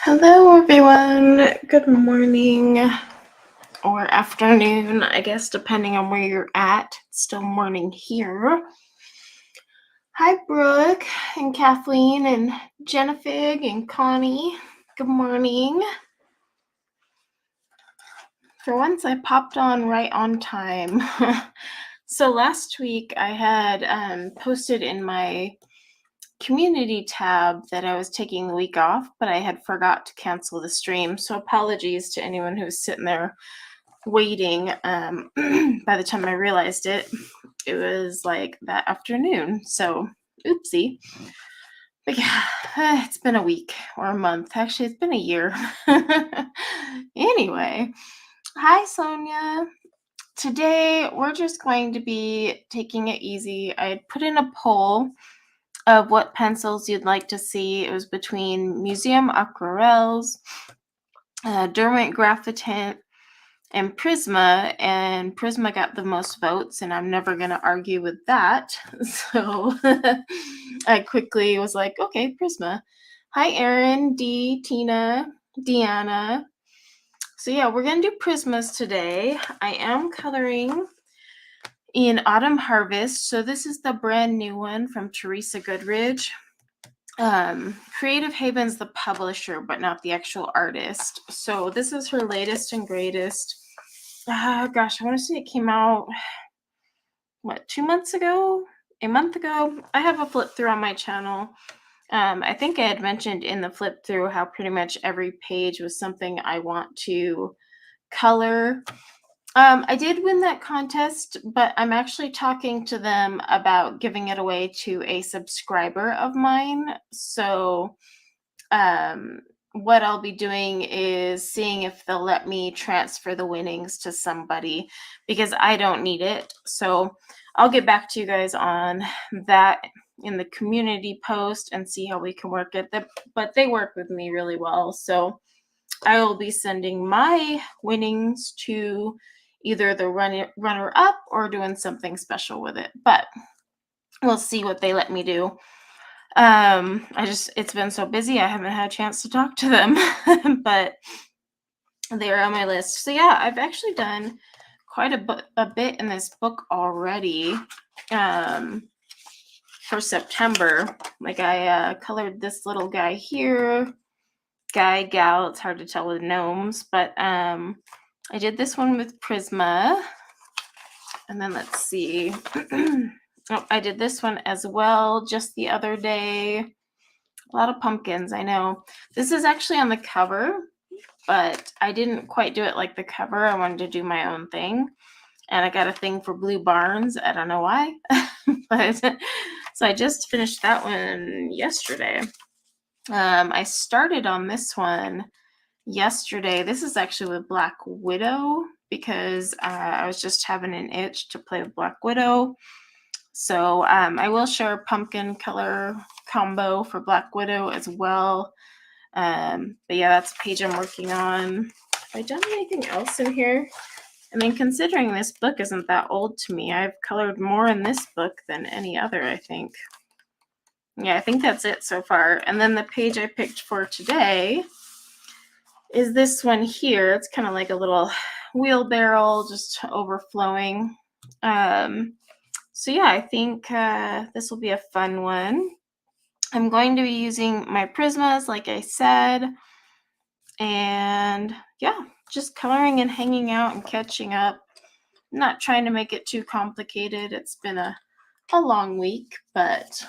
Hello everyone, good morning or afternoon, I guess, depending on where you're at. It's still morning here. Hi Brooke and Kathleen and Jennifer and Connie. Good morning. For once I popped on right on time. So last week I had posted in my community tab that I was taking the week off, but I had forgot to cancel the stream. So apologies to anyone who's sitting there waiting. By the time I realized it, it was like that afternoon. So oopsie. But yeah, it's been a week or a month. Actually, it's been a year. Anyway, hi Sonia. Today we're just going to be taking it easy. I put in a poll of what pencils you'd like to see. It was between Museum Aquarelles, Derwent Graphitin, and Prisma got the most votes, and I'm never going to argue with that. So I quickly was like, okay, Prisma. Hi, Erin, Dee, Tina, Deanna. So yeah, we're going to do Prismas today. I am coloring in Autumn Harvest. So this is the brand new one from Teresa Goodridge. Creative Haven's the publisher, but not the actual artist. So this is her latest and greatest. Gosh, I want to say it came out, 2 months ago? A month ago? I have a flip through on my channel. I think I had mentioned in the flip through how pretty much every page was something I want to color. I did win that contest, but I'm actually talking to them about giving it away to a subscriber of mine. So what I'll be doing is seeing if they'll let me transfer the winnings to somebody, because I don't need it. So I'll get back to you guys on that in the community post and see how we can work it. But they work with me really well. So I will be sending my winnings to either the runner-up or doing something special with it. But we'll see what they let me do. It's been so busy, I haven't had a chance to talk to them, but they're on my list. So yeah, I've actually done quite a bit in this book already, for September. Like I colored this little guy here, gal, it's hard to tell with gnomes, but I did this one with Prisma, and then let's see. Oh, I did this one as well just the other day. A lot of pumpkins, I know. This is actually on the cover, but I didn't quite do it like the cover. I wanted to do my own thing. And I got a thing for blue barns. I don't know why. But so I just finished that one yesterday. I started on this one yesterday. This is actually with Black Widow, because I was just having an itch to play with Black Widow. So I will share a pumpkin color combo for Black Widow as well. But yeah, that's the page I'm working on. Have I done anything else in here? I mean, considering this book isn't that old to me, I've colored more in this book than any other, I think. Yeah, I think that's it so far. And then the page I picked for today is this one here. It's kind of like a little wheelbarrow, just overflowing. So yeah, I think this will be a fun one. I'm going to be using my Prismas, like I said. And yeah, just coloring and hanging out and catching up. I'm not trying to make it too complicated. It's been a long week, but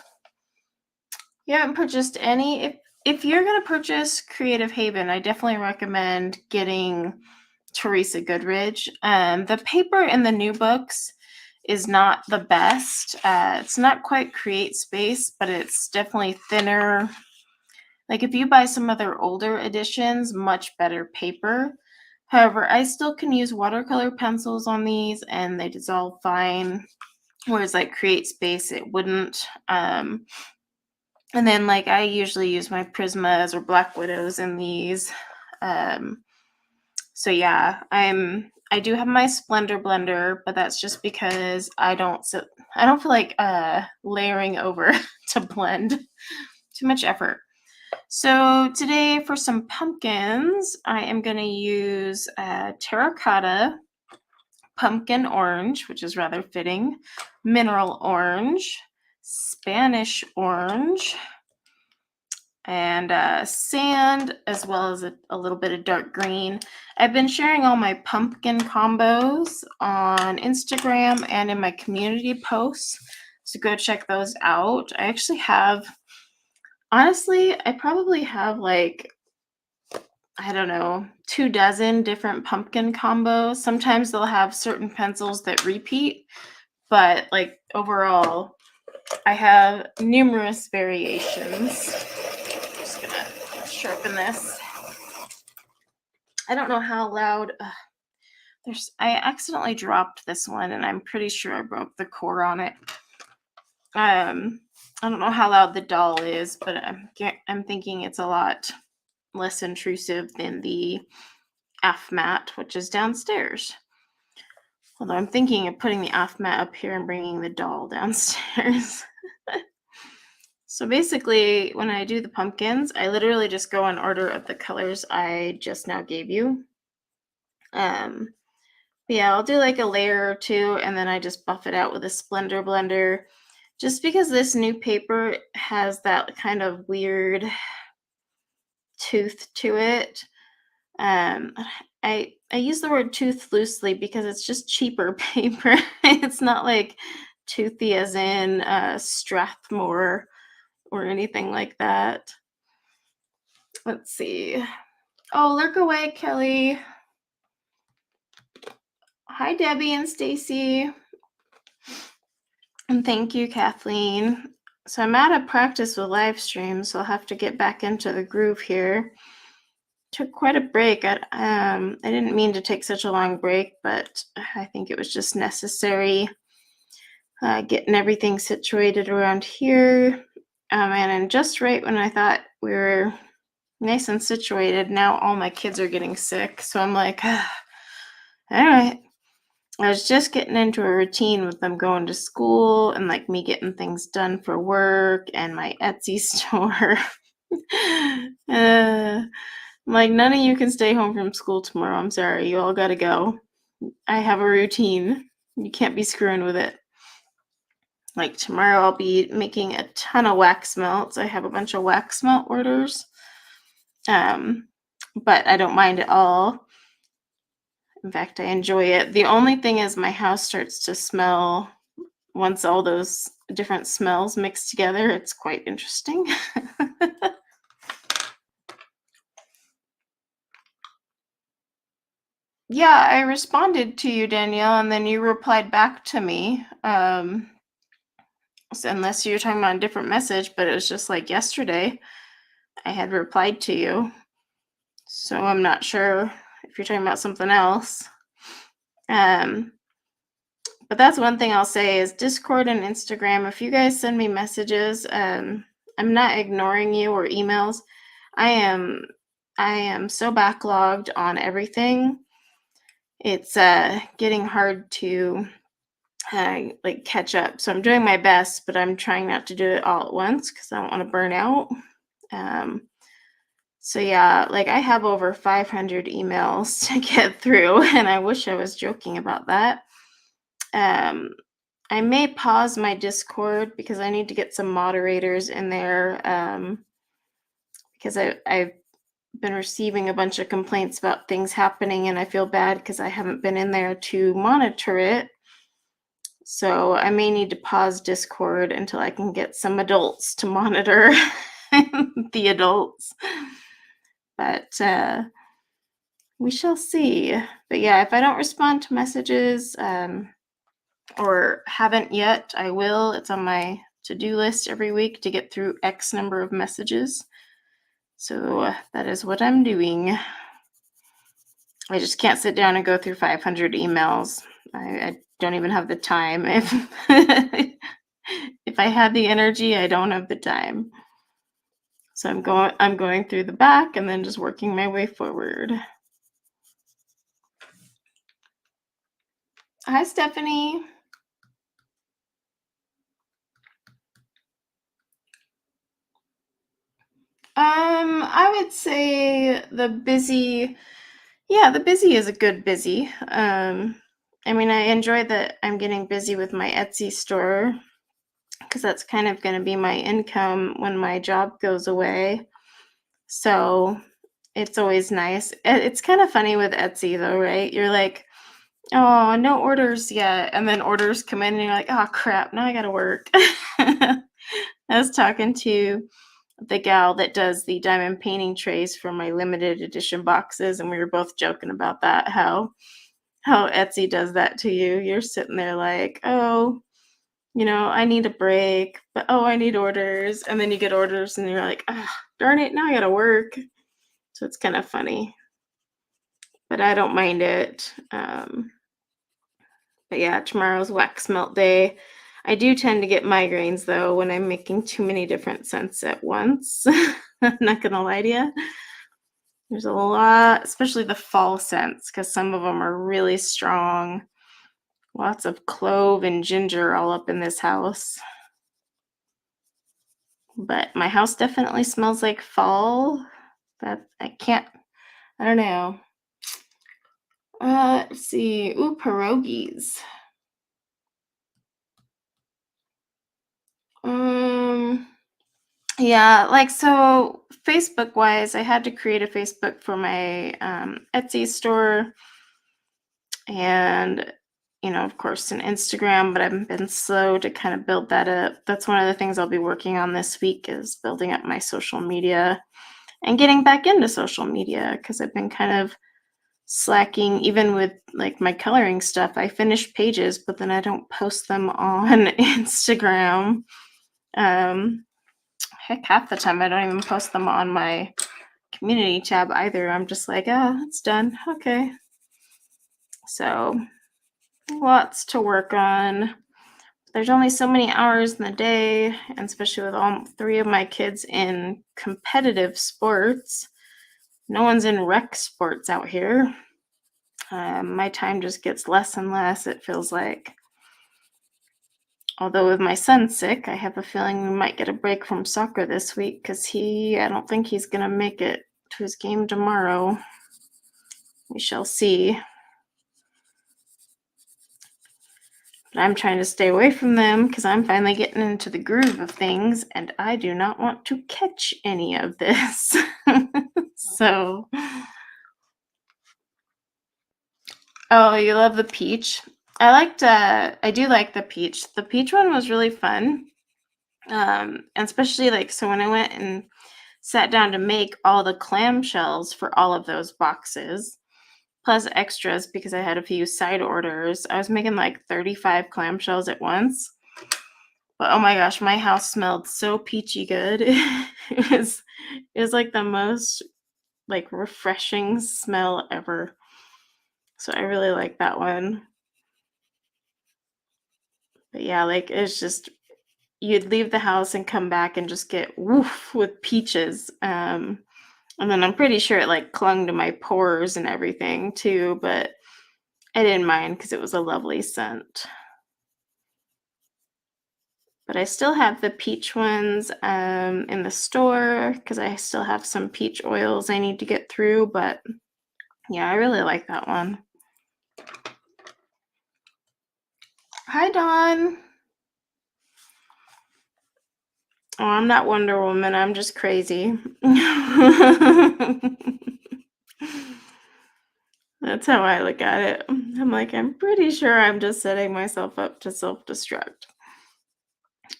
you haven't purchased any. If you're going to purchase Creative Haven, I definitely recommend getting Teresa Goodridge. The paper in the new books is not the best. It's not quite Create Space, but it's definitely thinner. Like if you buy some of their older editions, much better paper. However, I still can use watercolor pencils on these and they dissolve fine. Whereas like Create Space, it wouldn't. And then like I usually use my Prismas or Black Widows in these. So yeah, I'm I do have my Splendor blender, but that's just because I don't feel like layering over to blend. Too much effort. So today for some pumpkins, I am going to use terracotta, pumpkin orange, which is rather fitting, mineral orange, Spanish orange, and sand, as well as a little bit of dark green. I've been sharing all my pumpkin combos on Instagram and in my community posts, so go check those out. I actually have, honestly, I probably have like, I don't know, 24 different pumpkin combos. Sometimes they'll have certain pencils that repeat, but like overall, I have numerous variations. Just gonna sharpen this. I don't know how loud. I accidentally dropped this one, and I'm pretty sure I broke the core on it. I don't know how loud the doll is, but I'm thinking it's a lot less intrusive than the mat, which is downstairs. Although I'm thinking of putting the mat up here and bringing the doll downstairs. So basically, when I do the pumpkins, I literally just go in order of the colors I just now gave you. Yeah, I'll do like a layer or two, and then I just buff it out with a Splendor blender. Just because this new paper has that kind of weird tooth to it. I use the word tooth loosely because it's just cheaper paper. It's not like toothy as in Strathmore or anything like that. Let's see. Oh, lurk away, Kelly. Hi, Debbie and Stacy. And thank you, Kathleen. So I'm out of practice with live streams, so I'll have to get back into the groove here. Took quite a break. I didn't mean to take such a long break, but I think it was just necessary. Getting everything situated around here. And just right when I thought we were nice and situated, now all my kids are getting sick. So I'm like, all right. I was just getting into a routine with them going to school and like me getting things done for work and my Etsy store. I'm like, none of you can stay home from school tomorrow. I'm sorry. You all got to go. I have a routine. You can't be screwing with it. Like tomorrow I'll be making a ton of wax melts. I have a bunch of wax melt orders. But I don't mind at all. In fact, I enjoy it. The only thing is my house starts to smell once all those different smells mix together. It's quite interesting. Yeah, I responded to you, Danielle, and then you replied back to me. So unless you're talking about a different message, but it was just like yesterday I had replied to you. So I'm not sure if you're talking about something else. But that's one thing I'll say is Discord and Instagram. If you guys send me messages, I'm not ignoring you or emails. I am so backlogged on everything. It's getting hard to like catch up. So I'm doing my best, but I'm trying not to do it all at once because I don't want to burn out. So yeah, like I have over 500 emails to get through, and I wish I was joking about that. I may pause my Discord because I need to get some moderators in there because I've been receiving a bunch of complaints about things happening, and I feel bad because I haven't been in there to monitor it. So I may need to pause Discord until I can get some adults to monitor the adults. But we shall see. But yeah, if I don't respond to messages or haven't yet, I will. It's on my to-do list every week to get through X number of messages. So that is what I'm doing. I just can't sit down and go through 500 emails. I don't even have the time. If I had the energy, I don't have the time. So I'm going through the back and then just working my way forward. Hi, Stephanie. I would say the busy is a good busy. I mean, I enjoy that I'm getting busy with my Etsy store because that's kind of going to be my income when my job goes away. So it's always nice. It's kind of funny with Etsy though, right? You're like, oh, no orders yet. And then orders come in and you're like, oh crap, now I gotta work. I was talking to the gal that does the diamond painting trays for my limited edition boxes, and we were both joking about that, how Etsy does that to you. You're sitting there like, oh, I need a break, but oh, I need orders. And then you get orders and you're like, ah, darn it, now I gotta work. So it's kind of funny, but I don't mind it. But yeah, tomorrow's wax melt day. I do tend to get migraines though when I'm making too many different scents at once. I'm not gonna lie to you. There's a lot, especially the fall scents, because some of them are really strong. Lots of clove and ginger all up in this house. But my house definitely smells like fall. That I don't know. Let's see. Ooh, pierogies. Um, yeah, like so Facebook wise, I had to create a Facebook for my Etsy store and of course an Instagram, but I've been slow to kind of build that up. That's one of the things I'll be working on this week is building up my social media and getting back into social media because I've been kind of slacking even with like my coloring stuff. I finish pages, but then I don't post them on Instagram. Um, Heck, half the time I don't even post them on my community tab either. I'm just like, oh, it's done. Okay. So lots to work on. There's only so many hours in the day, and especially with all three of my kids in competitive sports. No one's in rec sports out here. My time just gets less and less, it feels like. Although with my son sick, I have a feeling we might get a break from soccer this week because I don't think he's going to make it to his game tomorrow. We shall see. But I'm trying to stay away from them because I'm finally getting into the groove of things and I do not want to catch any of this. So, oh, you love the peach? I do like the peach. The peach one was really fun. And especially like, so when I went and sat down to make all the clamshells for all of those boxes, plus extras because I had a few side orders, I was making like 35 clamshells at once. But oh my gosh, my house smelled so peachy good. It was like the most like refreshing smell ever. So I really like that one. But yeah, like it's just you'd leave the house and come back and just get woof with peaches. And then I'm pretty sure it like clung to my pores and everything too, but I didn't mind because it was a lovely scent. But I still have the peach ones in the store because I still have some peach oils I need to get through. But yeah, I really like that one. Hi, Dawn. Oh, I'm not Wonder Woman. I'm just crazy. That's how I look at it. I'm like, I'm pretty sure I'm just setting myself up to self destruct.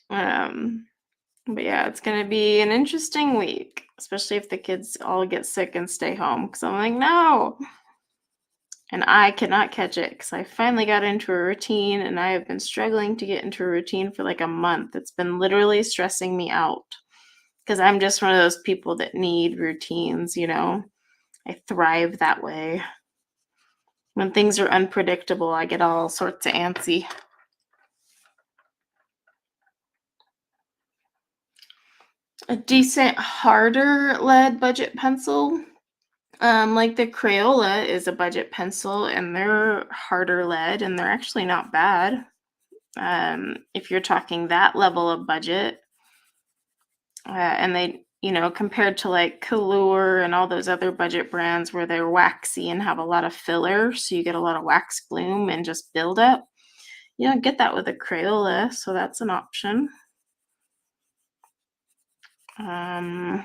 Um, but yeah, it's gonna be an interesting week, especially if the kids all get sick and stay home. Because I'm like, no, and I cannot catch it because I finally got into a routine, and I have been struggling to get into a routine for like a month. It's been literally stressing me out because I'm just one of those people that need routines. I thrive that way. When things are unpredictable, I get all sorts of antsy. A decent harder lead budget pencil Like the Crayola is a budget pencil and they're harder lead and they're actually not bad. If you're talking that level of budget, and they, compared to like Color and all those other budget brands where they're waxy and have a lot of filler, so you get a lot of wax bloom and just buildup. You don't get that with a Crayola, so that's an option. But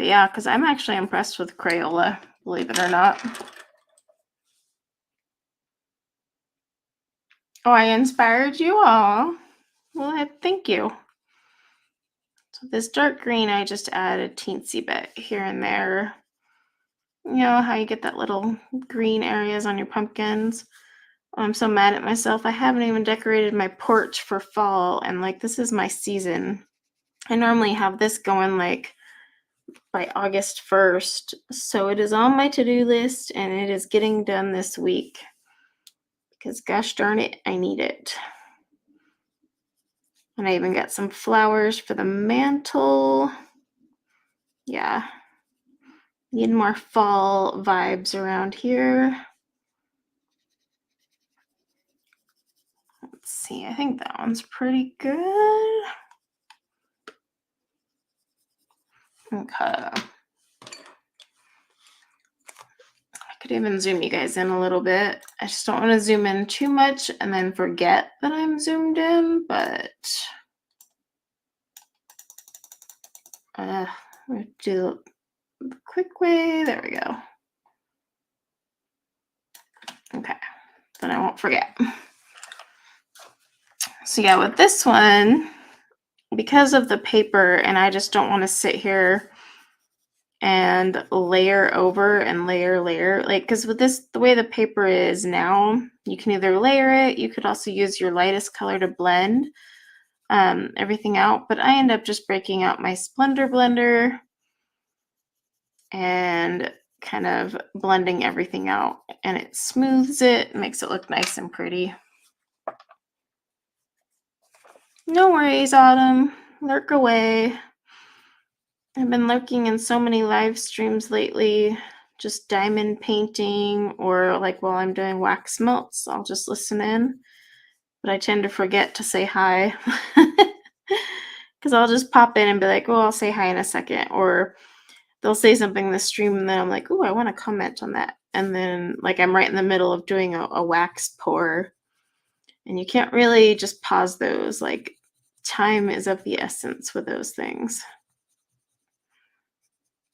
yeah, because I'm actually impressed with Crayola, believe it or not. Oh, I inspired you all. Well, thank you. So this dark green, I just added a teensy bit here and there. You know how you get that little green areas on your pumpkins? I'm so mad at myself. I haven't even decorated my porch for fall, and like this is my season. I normally have this going like by August 1st, so it is on my to-do list and it is getting done this week because gosh darn it, I need it. And I even got some flowers for the mantle. Yeah. Need more fall vibes around here. Let's see, I think that one's pretty good. Okay. I could even zoom you guys in a little bit. I just don't want to zoom in too much and then forget that I'm zoomed in, but we'll do the quick way. There we go. Okay, then I won't forget. So yeah, with this one, because of the paper, and I just don't want to sit here and layer over and layer, like, because with this, the way the paper is now, you can either layer it, you could also use your lightest color to blend everything out, but I end up just breaking out my Splendor blender and kind of blending everything out, and it smooths it, makes it look nice and pretty. No worries, Autumn. Lurk away. I've been lurking in so many live streams lately, just diamond painting, or like while I'm doing wax melts, I'll just listen in. But I tend to forget to say hi because I'll just pop in and be like, oh, I'll say hi in a second. Or they'll say something in the stream and then I'm like, oh, I want to comment on that. And then like I'm right in the middle of doing a wax pour. And you can't really just pause those. Like time is of the essence with those things.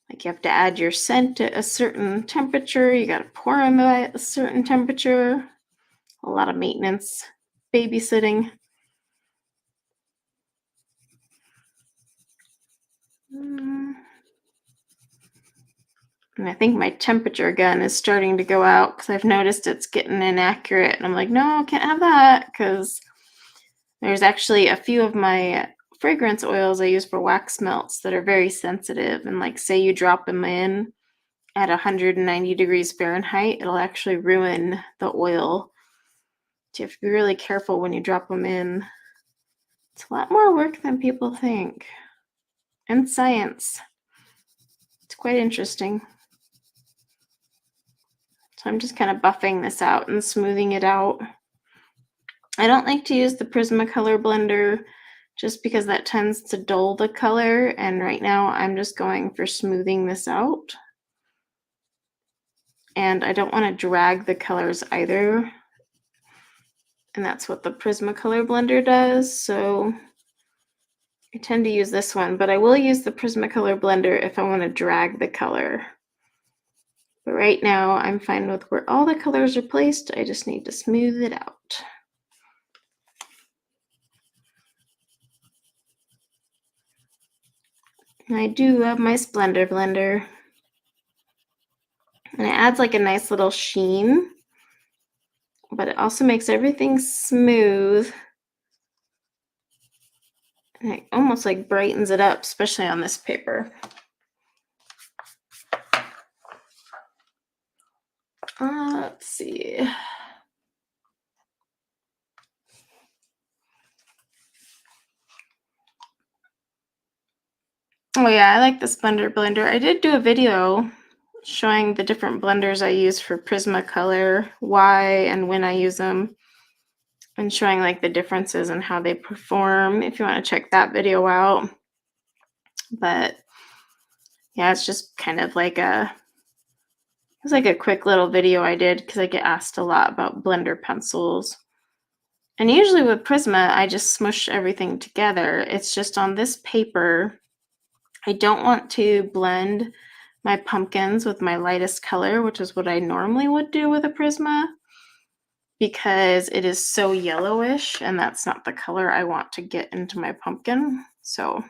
Like you have to add your scent at a certain temperature. You got to pour them at a certain temperature. A lot of maintenance, babysitting. And I think my temperature gun is starting to go out because I've noticed it's getting inaccurate. And I'm like, no, can't have that because there's actually a few of my fragrance oils I use for wax melts that are very sensitive. And like say you drop them in at 190 degrees Fahrenheit, it'll actually ruin the oil. So you have to be really careful when you drop them in. It's a lot more work than people think. And science. It's quite interesting. So I'm just kind of buffing this out and smoothing it out. I don't like to use the Prismacolor blender just because that tends to dull the color. And right now I'm just going for smoothing this out. And I don't want to drag the colors either. And that's what the Prismacolor blender does. So I tend to use this one, but I will use the Prismacolor blender if I want to drag the color. But right now I'm fine with where all the colors are placed. I just need to smooth it out. And I do love my Splendor blender. And it adds like a nice little sheen, but it also makes everything smooth. And it almost like brightens it up, especially on this paper. Let's see. Oh yeah, I like the Splendor blender. I did do a video showing the different blenders I use for Prismacolor, why and when I use them, and showing like the differences and how they perform if you want to check that video out. But yeah, it's just kind of like it's like a quick little video I did because I get asked a lot about blender pencils. And usually with Prisma, I just smush everything together. It's just on this paper, I don't want to blend my pumpkins with my lightest color, which is what I normally would do with a Prisma, because it is so yellowish and that's not the color I want to get into my pumpkin. So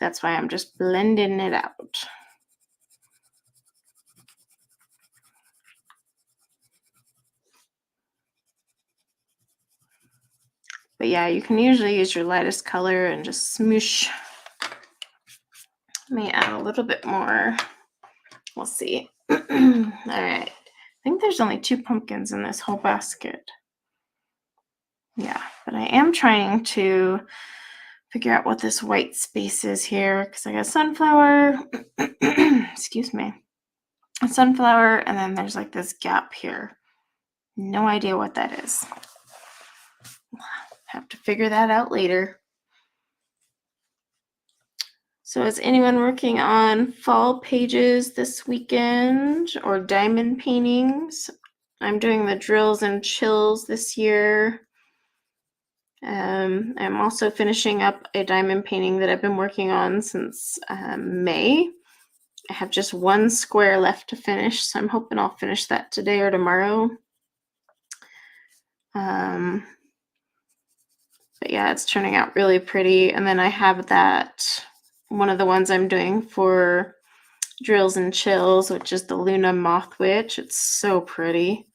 that's why I'm just blending it out. But yeah, you can usually use your lightest color and just smoosh. Let me add a little bit more. We'll see. All right. I think there's only 2 pumpkins in this whole basket. Yeah, but I am trying to figure out what this white space is here because I got a sunflower. Excuse me. A sunflower, and then there's like this gap here. No idea what that is. Have to figure that out later. So is anyone working on fall pages this weekend or diamond paintings? I'm doing the drills and chills this year. I'm also finishing up a diamond painting that I've been working on since May. I have just 1 square left to finish, so I'm hoping I'll finish that today or tomorrow. But yeah, it's turning out really pretty. And then I have that, one of the ones I'm doing for drills and chills, which is the Luna Moth Witch. It's so pretty.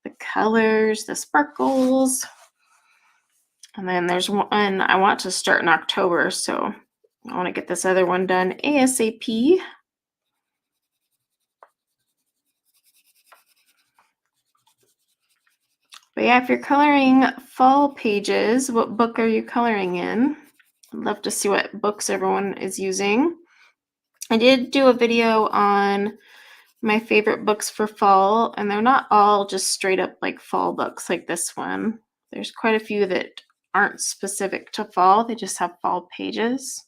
The colors, the sparkles. And then there's one I want to start in October, so I want to get this other one done ASAP. But yeah, if you're coloring fall pages, what book are you coloring in? I'd love to see what books everyone is using. I did do a video on my favorite books for fall, and they're not all just straight up like fall books like this one. There's quite a few that aren't specific to fall. They just have fall pages.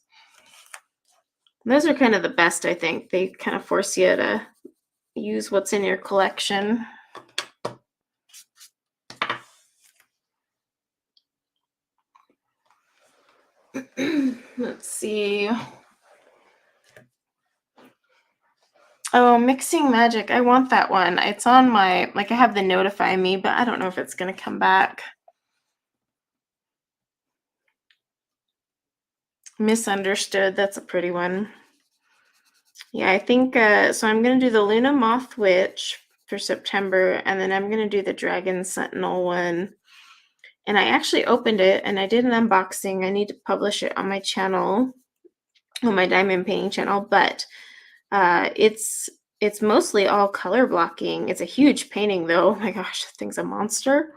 And those are kind of the best, I think. They kind of force you to use what's in your collection. Let's see. Oh, Mixing Magic. I want that one. It's on my, like, I have the notify me, but I don't know if it's going to come back. Misunderstood. That's a pretty one. Yeah, I think, so I'm going to do the Luna Moth Witch for September, and then I'm going to do the Dragon Sentinel one. And I actually opened it, and I did an unboxing. I need to publish it on my channel, on my diamond painting channel, but it's mostly all color blocking. It's a huge painting though. Oh my gosh, the thing's a monster.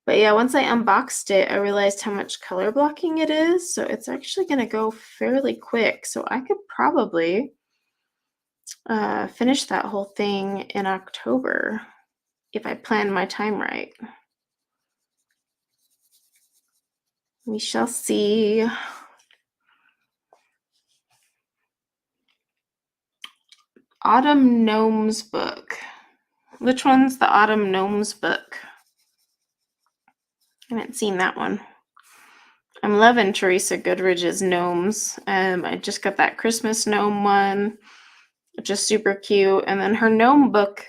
But yeah, once I unboxed it, I realized how much color blocking it is. So it's actually going to go fairly quick. So I could probably finish that whole thing in October if I plan my time right. We shall see. Autumn Gnomes book. Which one's the Autumn Gnomes book? I haven't seen that one. I'm loving Teresa Goodridge's gnomes. I just got that Christmas gnome one, which is super cute. And then her gnome book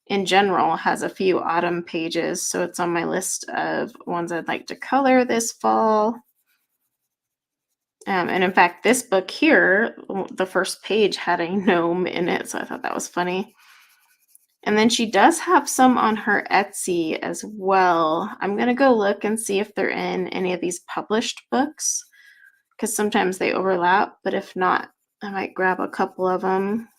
in general has a few autumn pages, so it's on my list of ones I'd like to color this fall. And in fact, this book here, the first page had a gnome in it, so I thought that was funny. And then she does have some on her Etsy as well. I'm going to go look and see if they're in any of these published books, because sometimes they overlap, but if not, I might grab a couple of them.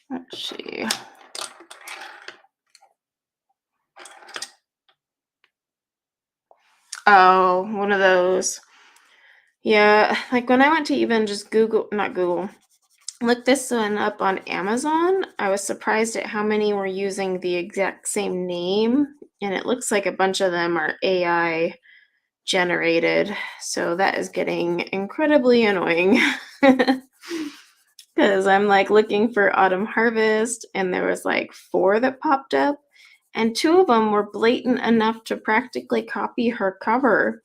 Let's see. Oh, one of those. Yeah, like when I went to even just not Google, look this one up on Amazon, I was surprised at how many were using the exact same name, and it looks like a bunch of them are AI generated. So that is getting incredibly annoying. Because I'm like looking for Autumn Harvest, and there was like four that popped up, and two of them were blatant enough to practically copy her cover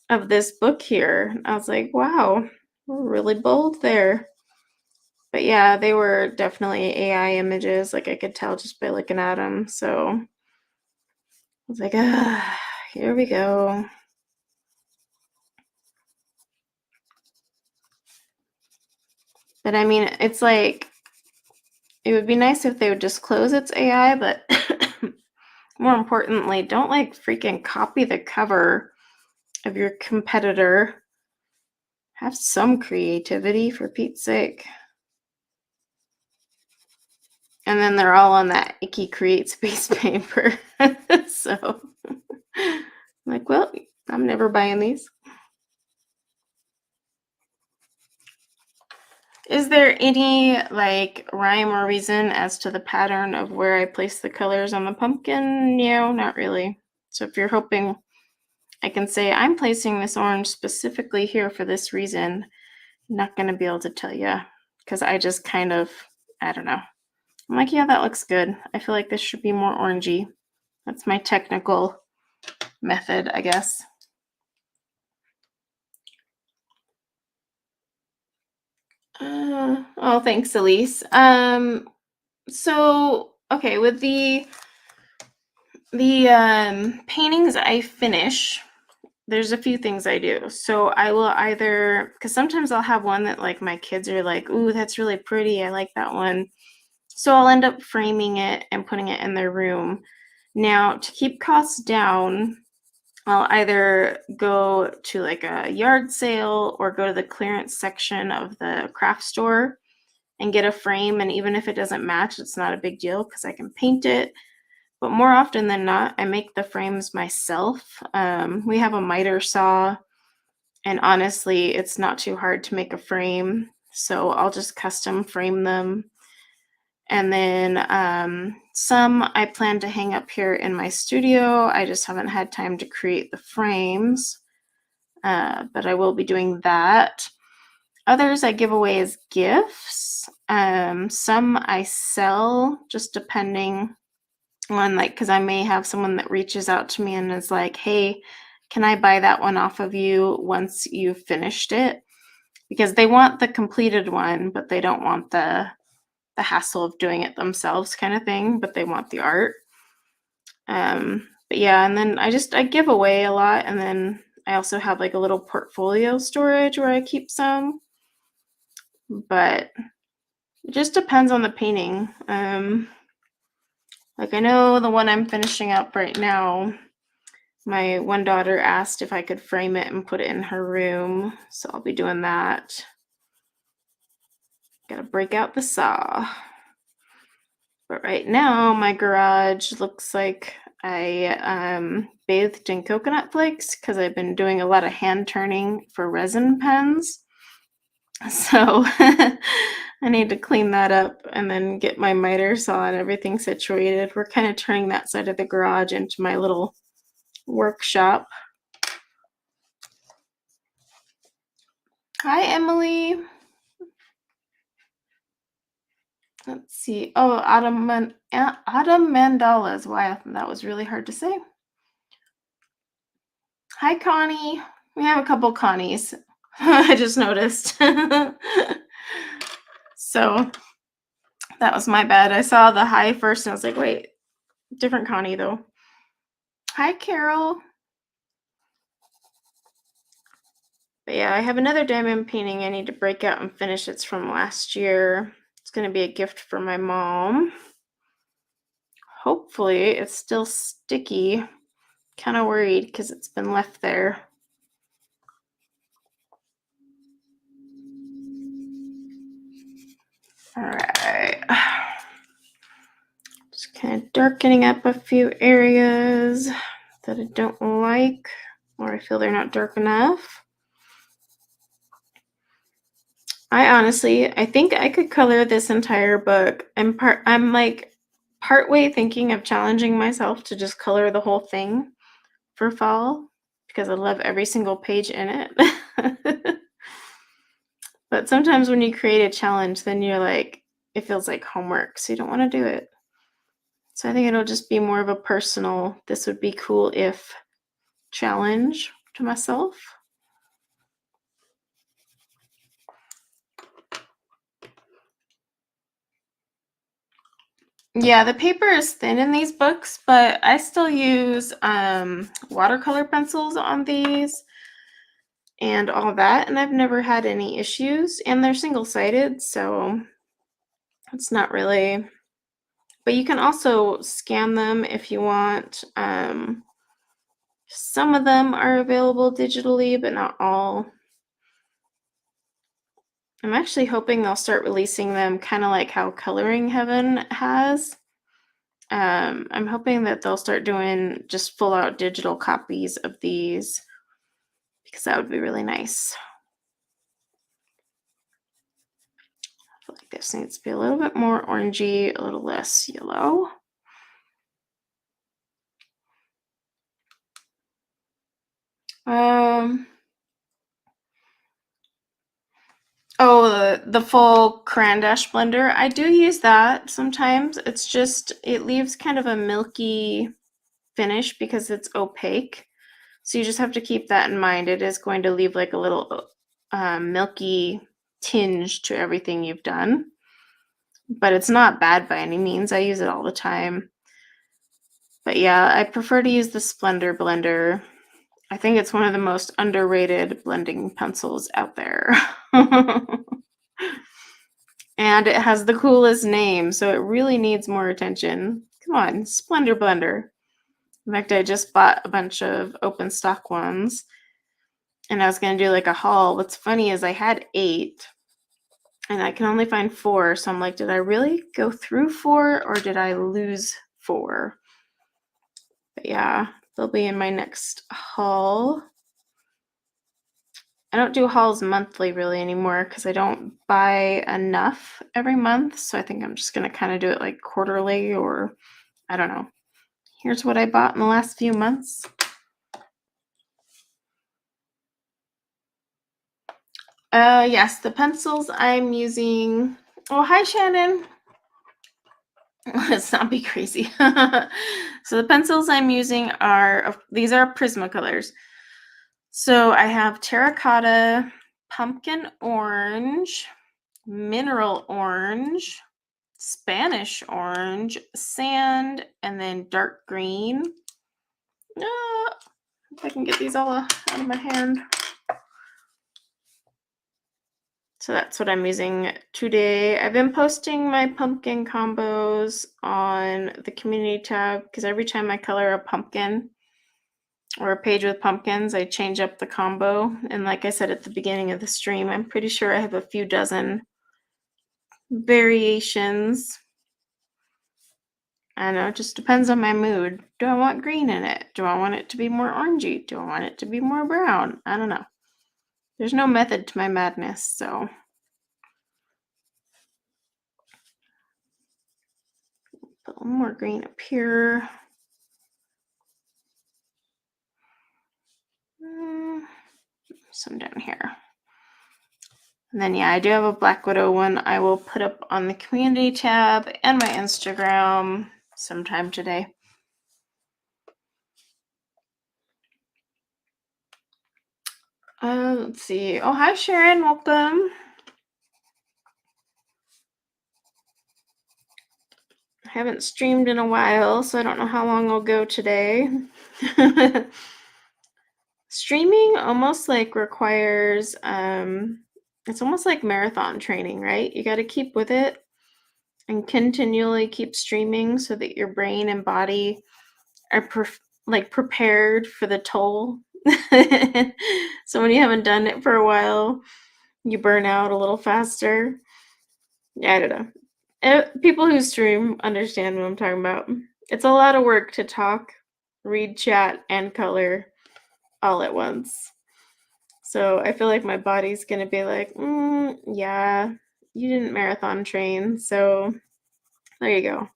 of this book here. I was like, wow, we're really bold there. But yeah, they were definitely AI images. Like I could tell just by looking at them. So I was like, ah, here we go. But I mean, it's like, it would be nice if they would disclose it's AI, but more importantly, don't like freaking copy the cover of your competitor. Have some creativity, for Pete's sake. And then they're all on that icky create space paper. So I'm like, well, I'm never buying these. Is there any like rhyme or reason as to the pattern of where I place the colors on the pumpkin? No, not really. So if you're hoping I can say I'm placing this orange specifically here for this reason, I'm not going to be able to tell you because I just kind of, I don't know. I'm like, yeah, that looks good. I feel like this should be more orangey. That's my technical method, I guess. Oh, thanks, Elise. So okay, with the paintings I finish, there's a few things I do. So I will either, because sometimes I'll have one that like my kids are like, ooh, that's really pretty. I like that one. So I'll end up framing it and putting it in their room. Now, to keep costs down, I'll either go to like a yard sale or go to the clearance section of the craft store and get a frame. And even if it doesn't match, it's not a big deal because I can paint it. But more often than not, I make the frames myself. We have a miter saw, and honestly, it's not too hard to make a frame. So I'll just custom frame them. And then some I plan to hang up here in my studio. I just haven't had time to create the frames, but I will be doing that. Others I give away as gifts. Some I sell, just depending on like, because I may have someone that reaches out to me and is like, hey, can I buy that one off of you once you've finished it? Because they want the completed one, but they don't want the hassle of doing it themselves kind of thing, but they want the art. But yeah, and then I give away a lot, and then I also have like a little portfolio storage where I keep some. But it just depends on the painting. Like I know the one I'm finishing up right now, my one daughter asked if I could frame it and put it in her room, so I'll be doing that. Gotta break out the saw. But right now, my garage looks like I bathed in coconut flakes because I've been doing a lot of hand turning for resin pens. So I need to clean that up and then get my miter saw and everything situated. We're kind of turning that side of the garage into my little workshop. Hi, Emily. Let's see. Oh, Autumn Mandalas. Wow, that was really hard to say. Hi, Connie. We have a couple Connies. I just noticed. So that was my bad. I saw the hi first and I was like, wait, different Connie though. Hi, Carol. But yeah, I have another diamond painting I need to break out and finish. It's from last year. It's going to be a gift for my mom. Hopefully it's still sticky. Kind of worried because it's been left there. All right. Just kind of darkening up a few areas that I don't like or I feel they're not dark enough. I think I could color this entire book. I'm like partway thinking of challenging myself to just color the whole thing for fall because I love every single page in it. But sometimes when you create a challenge, then you're like, it feels like homework, so you don't want to do it. So I think it'll just be more of a personal, this would be cool if challenge to myself. Yeah, the paper is thin in these books, but I still use watercolor pencils on these and all that, and I've never had any issues, and they're single-sided, so it's not really, but you can also scan them if you want. Some of them are available digitally, but not all. I'm actually hoping they'll start releasing them kind of like how Coloring Heaven has. I'm hoping that they'll start doing just full out digital copies of these because that would be really nice. I feel like this needs to be a little bit more orangey, a little less yellow. Oh, the full Crayon Dash blender. I do use that sometimes. It's just, it leaves kind of a milky finish because it's opaque. So you just have to keep that in mind. It is going to leave like a little milky tinge to everything you've done. But it's not bad by any means. I use it all the time. But yeah, I prefer to use the Splendor blender. I think it's one of the most underrated blending pencils out there. And it has the coolest name, so it really needs more attention. Come on, Splendor blender. In fact, I just bought a bunch of open stock ones, and I was going to do like a haul. What's funny is I had 8, and I can only find 4, so I'm like, did I really go through 4, or did I lose 4? But yeah, they'll be in my next haul. I don't do hauls monthly really anymore because I don't buy enough every month. So I think I'm just going to kind of do it like quarterly, or I don't know. Here's what I bought in the last few months. Yes, the pencils I'm using. Oh, hi, Shannon. Let's not be crazy. So the pencils I'm using are, these are Prismacolors. So I have terracotta, pumpkin orange, mineral orange, Spanish orange, sand, and then dark green. If I can get these all out of my hand. So that's what I'm using today. I've been posting my pumpkin combos on the community tab because every time I color a pumpkin or a page with pumpkins, I change up the combo. And like I said at the beginning of the stream, I'm pretty sure I have a few dozen variations. I know, it just depends on my mood. Do I want green in it? Do I want it to be more orangey? Do I want it to be more brown? I don't know. There's no method to my madness, so. Put a little more green up here. Some down here. And then, yeah, I do have a Black Widow one I will put up on the community tab and my Instagram sometime today. Let's see. Oh, hi, Sharon. Welcome. I haven't streamed in a while, so I don't know how long I'll go today. Streaming almost like requires, it's almost like marathon training, right? You got to keep with it and continually keep streaming so that your brain and body are prepared for the toll. So when you haven't done it for a while, you burn out a little faster. Yeah, I don't know. People who stream understand what I'm talking about. It's a lot of work to talk, read chat, and color all at once. So I feel like my body's gonna be like, yeah, you didn't marathon train, so there you go.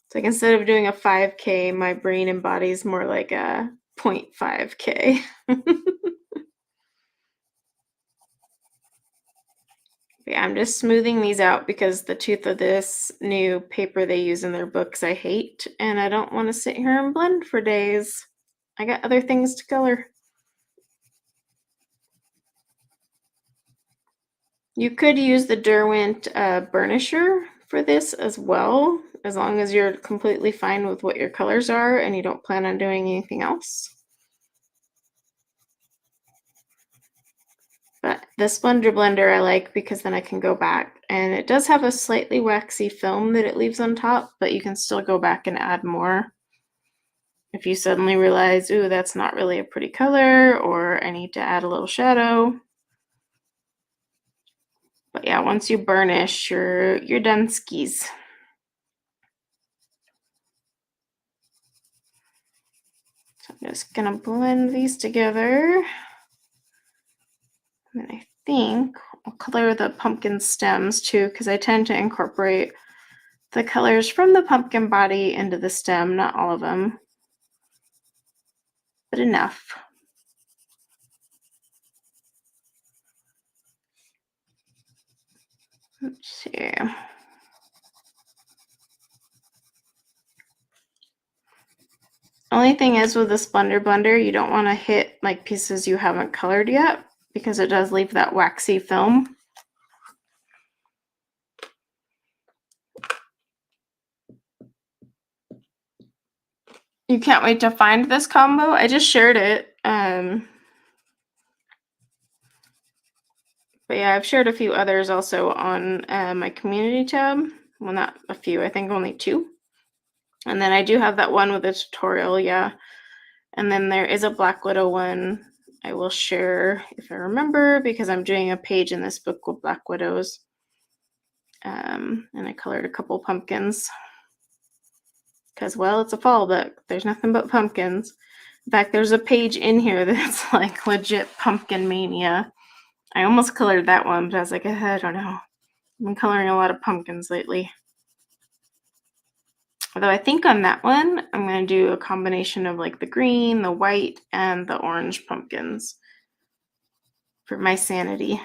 It's like instead of doing a 5K, my brain and body's more like a 0.5K. Yeah, I'm just smoothing these out because the tooth of this new paper they use in their books I hate, and I don't want to sit here and blend for days. I got other things to color. You could use the Derwent burnisher for this as well, as long as you're completely fine with what your colors are and you don't plan on doing anything else. But this blender I like because then I can go back, and it does have a slightly waxy film that it leaves on top, but you can still go back and add more if you suddenly realize, ooh, that's not really a pretty color, or I need to add a little shadow. But yeah, once you burnish, you're done skis. So I'm just gonna blend these together. And I think I'll color the pumpkin stems too, because I tend to incorporate the colors from the pumpkin body into the stem, not all of them, but enough. Let's see. Only thing is with the Splendor Blender, you don't want to hit like pieces you haven't colored yet because it does leave that waxy film. You can't wait to find this combo. I just shared it. But yeah, I've shared a few others also on my community tab. Well, not a few, I think only 2. And then I do have that one with a tutorial, yeah. And then there is a Black Widow one I will share if I remember, because I'm doing a page in this book with Black Widows. And I colored a couple pumpkins. Because, well, it's a fall book. There's nothing but pumpkins. In fact, there's a page in here that's like legit pumpkin mania. I almost colored that one, but I was like, I don't know. I've been coloring a lot of pumpkins lately. Although I think on that one, I'm going to do a combination of like the green, the white, and the orange pumpkins for my sanity.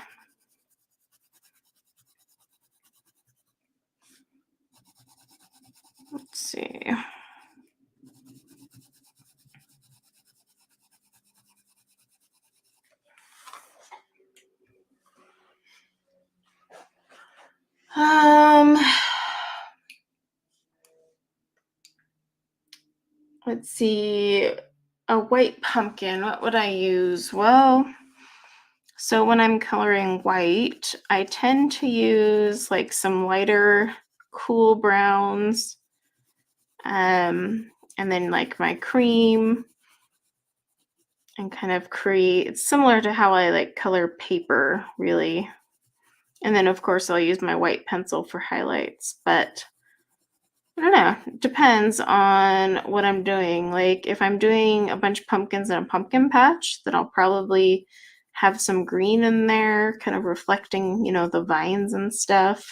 Let's see. Let's see. A white pumpkin. What would I use? Well, so when I'm coloring white, I tend to use like some lighter, cool browns, and then like my cream, and kind of create. It's similar to how I like color paper, really. And then of course I'll use my white pencil for highlights, but I don't know. It depends on what I'm doing. Like if I'm doing a bunch of pumpkins in a pumpkin patch, then I'll probably have some green in there, kind of reflecting, you know, the vines and stuff.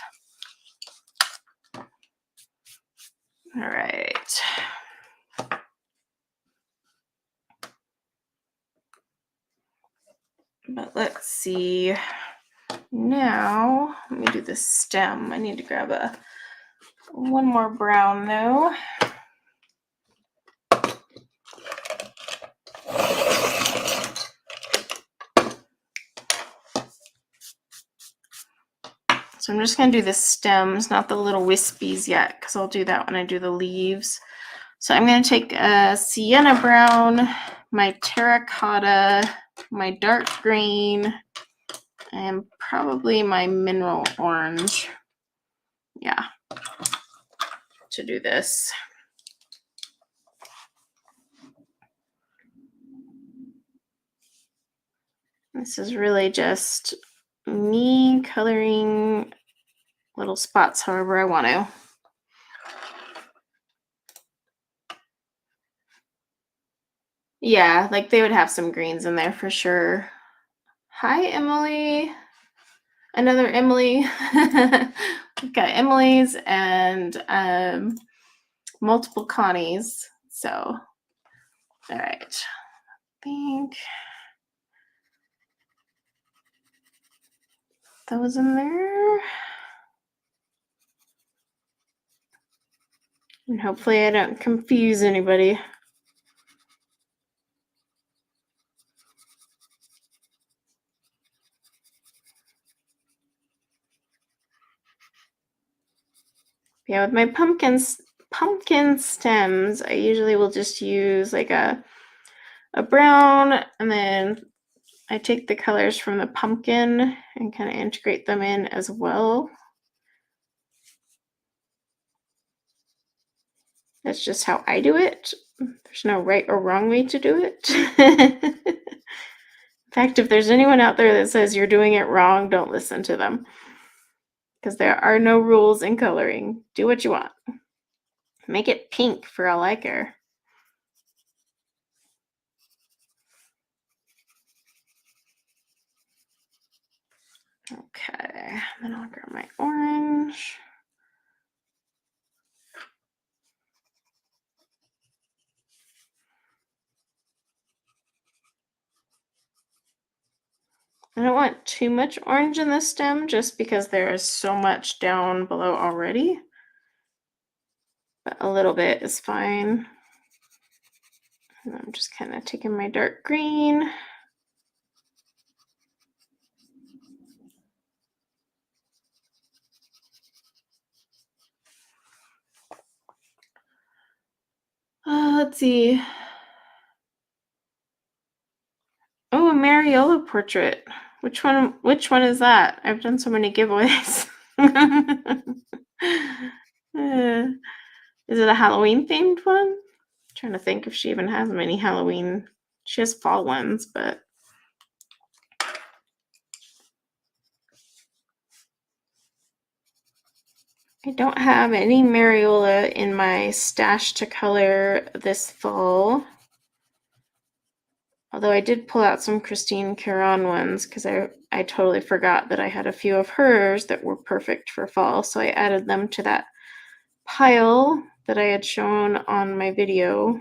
All right. But let's see. Now, let me do the stem. I need to grab one more brown though. So I'm just going to do the stems, not the little wispies yet, because I'll do that when I do the leaves. So I'm going to take a sienna brown, my terracotta, my dark green, and probably my mineral orange. Yeah, to do this. This is really just me coloring little spots however I want to. Yeah, like they would have some greens in there for sure. Hi, Emily. Another Emily. We've got Emily's and multiple Connies. So, all right. I think that was in there. And hopefully I don't confuse anybody. Yeah, with my pumpkin stems, I usually will just use like a brown, and then I take the colors from the pumpkin and kind of integrate them in as well. That's just how I do it. There's no right or wrong way to do it. In fact, if there's anyone out there that says you're doing it wrong, don't listen to them. Because there are no rules in coloring. Do what you want. Make it pink for all I care. Okay, then I'll grab my orange. I don't want too much orange in the stem just because there is so much down below already. But a little bit is fine. And I'm just kind of taking my dark green. Let's see. Oh, a Mariola portrait. Which one is that? I've done so many giveaways. Is it a Halloween themed one? I'm trying to think if she even has many Halloween. She has fall ones, but I don't have any Mariola in my stash to color this fall. Although I did pull out some Christine Caron ones because I totally forgot that I had a few of hers that were perfect for fall. So I added them to that pile that I had shown on my video.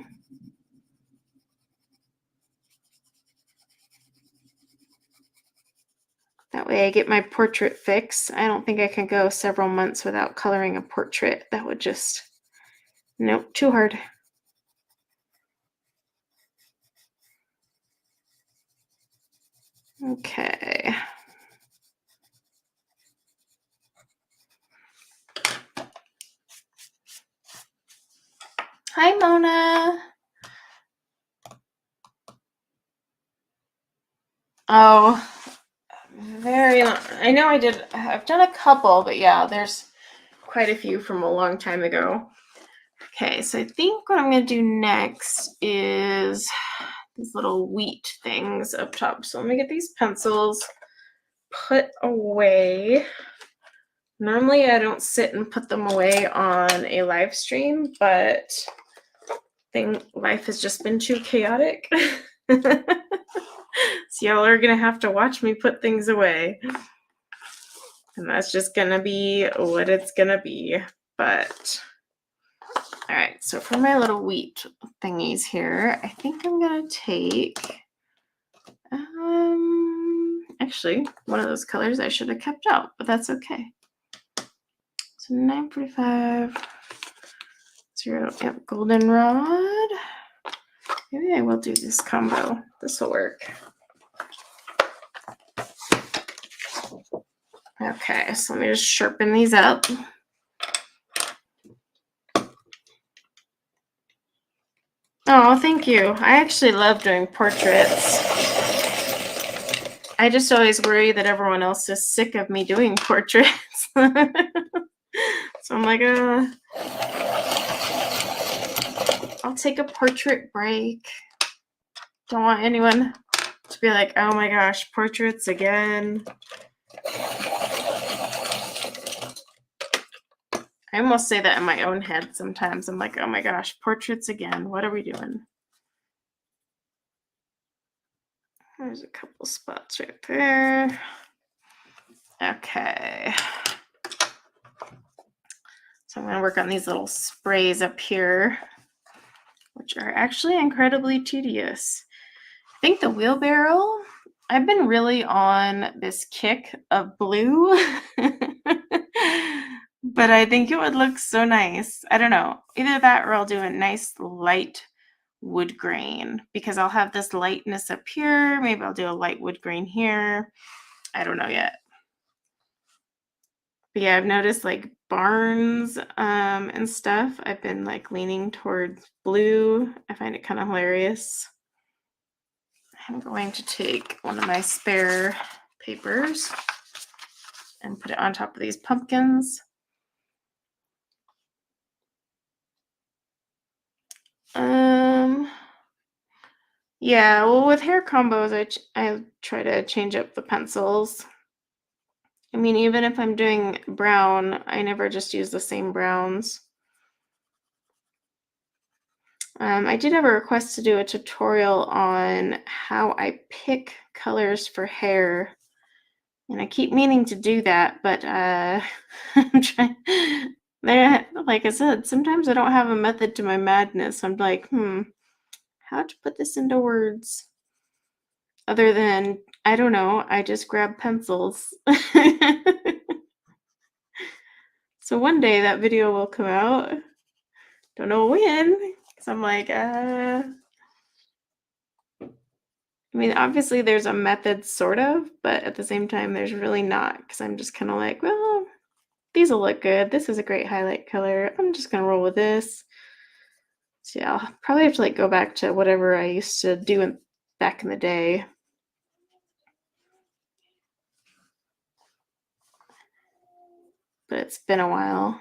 That way I get my portrait fix. I don't think I can go several months without coloring a portrait. That would just, nope, too hard. Okay. Hi, Mona. Oh, very long. I know I've done a couple, but yeah, there's quite a few from a long time ago. Okay, so I think what I'm going to do next is these little wheat things up top. So let me get these pencils put away. Normally I don't sit and put them away on a live stream, but life has just been too chaotic. So y'all are gonna have to watch me put things away. And that's just gonna be what it's gonna be. But all right, so for my little wheat thingies here, I think I'm gonna take actually one of those colors I should have kept out, but that's okay. So 945 0, yep, goldenrod. Maybe I will do this combo. This will work. Okay, so let me just sharpen these up. Oh, thank you. I actually love doing portraits. I just always worry that everyone else is sick of me doing portraits. So I'm like, I'll take a portrait break. Don't want anyone to be like, oh my gosh, portraits again. I almost say that in my own head sometimes. I'm like, oh my gosh, portraits again. What are we doing? There's a couple spots right there. Okay. So I'm going to work on these little sprays up here, which are actually incredibly tedious. I think the wheelbarrow, I've been really on this kick of blue, but I think it would look so nice. I don't know. Either that or I'll do a nice light wood grain because I'll have this lightness up here. Maybe I'll do a light wood grain here. I don't know yet. But yeah, I've noticed like barns and stuff. I've been like leaning towards blue. I find it kind of hilarious. I'm going to take one of my spare papers and put it on top of these pumpkins. Yeah, well, with hair combos, I try to change up the pencils. I mean, even if I'm doing brown, I never just use the same browns. I did have a request to do a tutorial on how I pick colors for hair, and I keep meaning to do that, but I'm trying. There, like I said, sometimes I don't have a method to my madness. I'm like, how to put this into words other than, I don't know, I just grab pencils. So one day that video will come out. Don't know when, because I'm like, I mean, obviously there's a method sort of, but at the same time there's really not, because I'm just kind of like, well, these will look good. This is a great highlight color. I'm just gonna roll with this. So yeah, I'll probably have to like go back to whatever I used to do back in the day. But it's been a while.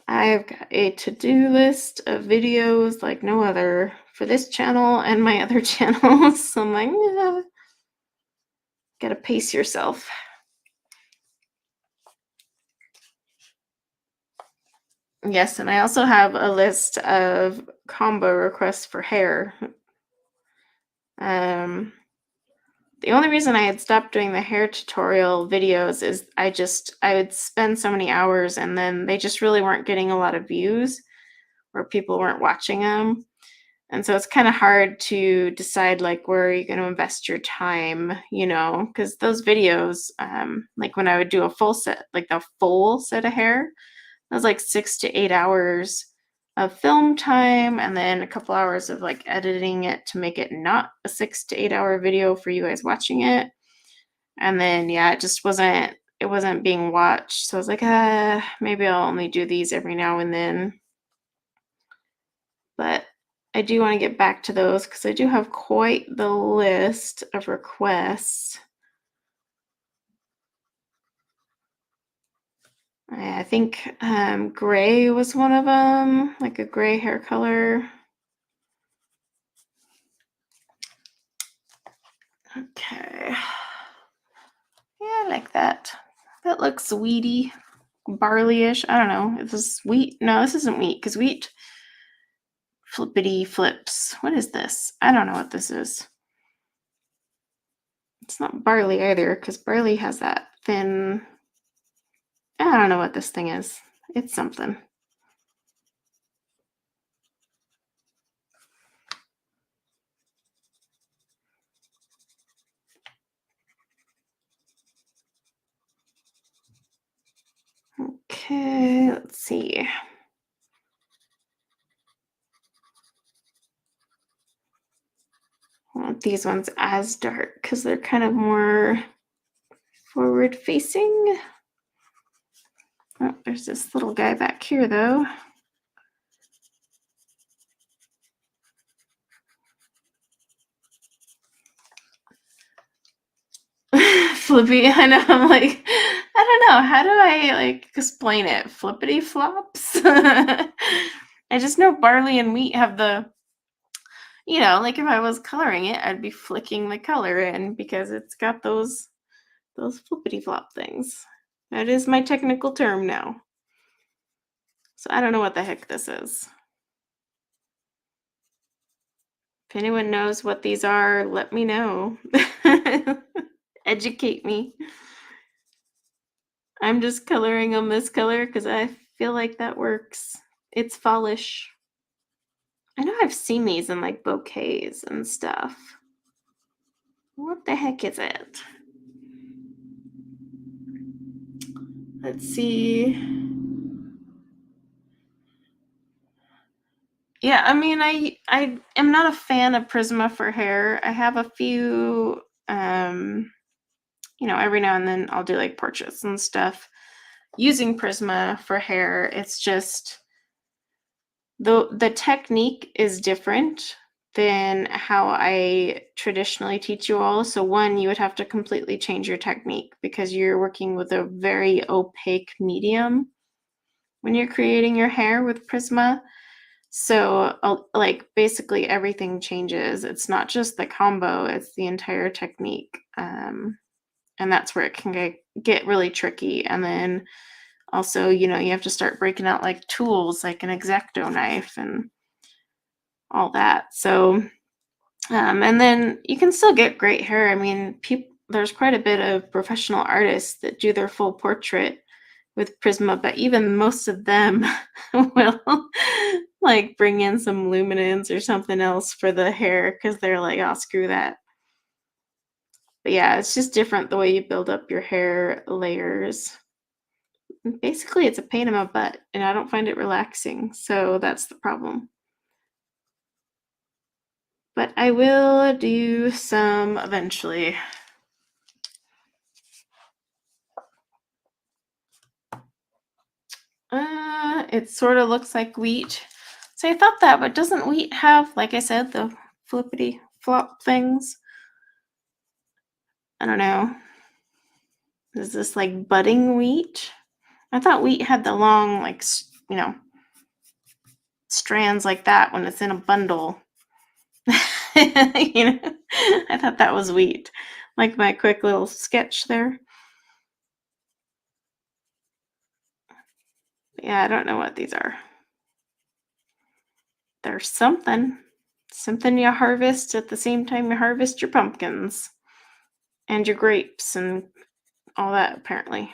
I've got a to-do list of videos like no other for this channel and my other channels. So I'm like, yeah, gotta pace yourself. Yes, and I also have a list of combo requests for hair. The only reason I had stopped doing the hair tutorial videos is I would spend so many hours and then they just really weren't getting a lot of views or people weren't watching them. And so it's kind of hard to decide like where you're going to invest your time, because those videos, like when I would do a full set, like the full set of hair, that was like 6 to 8 hours of film time and then a couple hours of like editing it to make it not a 6 to 8 hour video for you guys watching it. And then yeah, it wasn't being watched. So I was like, maybe I'll only do these every now and then. But I do want to get back to those because I do have quite the list of requests. I think gray was one of them, like a gray hair color. Okay. Yeah, I like that. That looks wheaty, barley-ish. I don't know. Is this wheat? No, this isn't wheat because wheat flippity flips. What is this? I don't know what this is. It's not barley either because barley has that thin. I don't know what this thing is. It's something. Okay, let's see. I want these ones as dark because they're kind of more forward facing. Oh, there's this little guy back here though. Flippy, I know. I'm like, I don't know. How do I like explain it? Flippity flops. I just know barley and wheat have the, like if I was coloring it, I'd be flicking the color in because it's got those flippity flop things. That is my technical term now. So I don't know what the heck this is. If anyone knows what these are, let me know. Educate me. I'm just coloring them this color because I feel like that works. It's fallish. I know I've seen these in like bouquets and stuff. What the heck is it? Let's see. Yeah, I mean, I am not a fan of Prisma for hair. I have a few, every now and then I'll do like portraits and stuff using Prisma for hair. It's just the technique is different than how I traditionally teach you all. So one, you would have to completely change your technique because you're working with a very opaque medium when you're creating your hair with Prisma. So like basically everything changes. It's not just the combo, it's the entire technique. And that's where it can get really tricky. And then also, you have to start breaking out like tools like an X-Acto knife and all that. So, and then you can still get great hair. I mean, there's quite a bit of professional artists that do their full portrait with Prisma, but even most of them will like bring in some luminance or something else for the hair because they're like, oh, screw that. But yeah, it's just different the way you build up your hair layers. Basically, it's a pain in my butt, and I don't find it relaxing, so that's the problem. But I will do some eventually. It sort of looks like wheat. So I thought that, but doesn't wheat have, like I said, the flippity flop things? I don't know. Is this like budding wheat? I thought wheat had the long, like, strands like that when it's in a bundle. I thought that was wheat. Like my quick little sketch there. Yeah, I don't know what these are. They're something you harvest at the same time you harvest your pumpkins and your grapes and all that, apparently.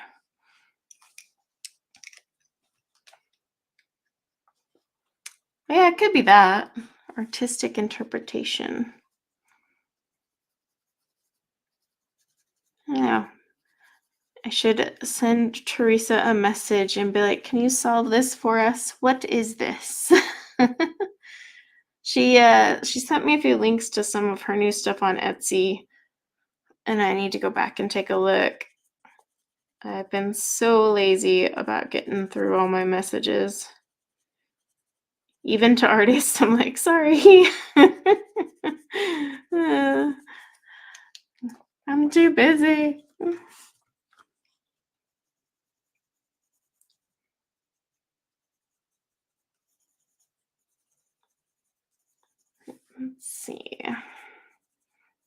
Yeah, it could be that. Artistic interpretation. Yeah. I should send Teresa a message and be like, can you solve this for us? What is this? She sent me a few links to some of her new stuff on Etsy, and I need to go back and take a look. I've been so lazy about getting through all my messages. Even to artists, I'm like, sorry. I'm too busy. Let's see.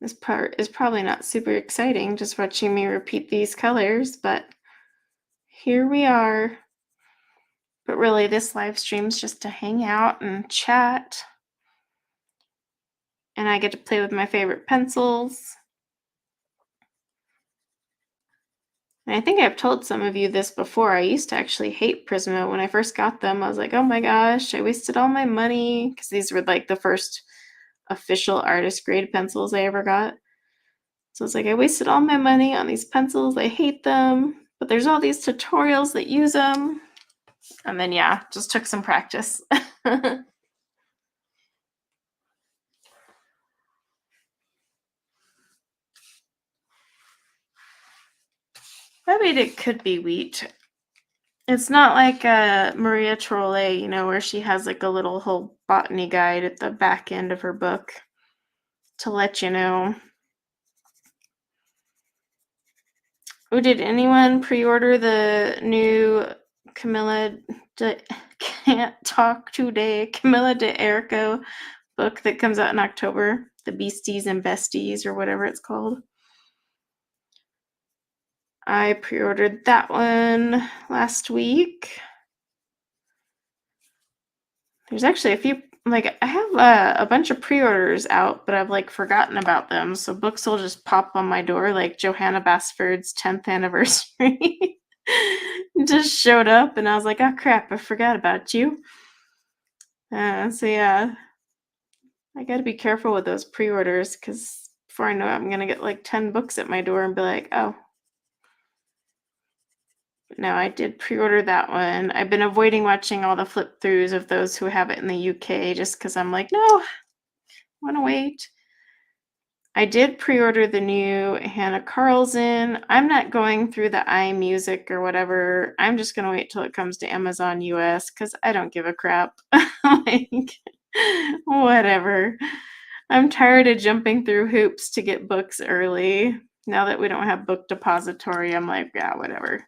This part is probably not super exciting, just watching me repeat these colors, but here we are. But really, this live stream's just to hang out and chat. And I get to play with my favorite pencils. And I think I've told some of you this before. I used to actually hate Prisma. When I first got them, I was like, oh my gosh, I wasted all my money. Because these were like the first official artist grade pencils I ever got. So it's like, I wasted all my money on these pencils. I hate them. But there's all these tutorials that use them. And then, yeah, just took some practice. I mean, it could be wheat. It's not like Maria Trolle, where she has like a little whole botany guide at the back end of her book to let you know. Oh, did anyone pre-order the new Can't Talk Today, Camilla de Errico book that comes out in October? The Beasties and Besties, or whatever it's called. I pre-ordered that one last week. There's actually a few like I have a bunch of pre-orders out, but I've like forgotten about them. So books will just pop on my door, like Johanna Basford's 10th anniversary just showed up, and I was like, oh crap, I forgot about you. So yeah, I got to be careful with those pre-orders because before I know it, I'm gonna get like 10 books at my door and be like, oh. No, I did pre-order that one. I've been avoiding watching all the flip throughs of those who have it in the UK just because I'm like, no, I want to wait. I did pre-order the new Hannah Carlson. I'm not going through the iMusic or whatever. I'm just gonna wait till it comes to Amazon US because I don't give a crap. Like, whatever. I'm tired of jumping through hoops to get books early. Now that we don't have Book Depository, I'm like, yeah, whatever.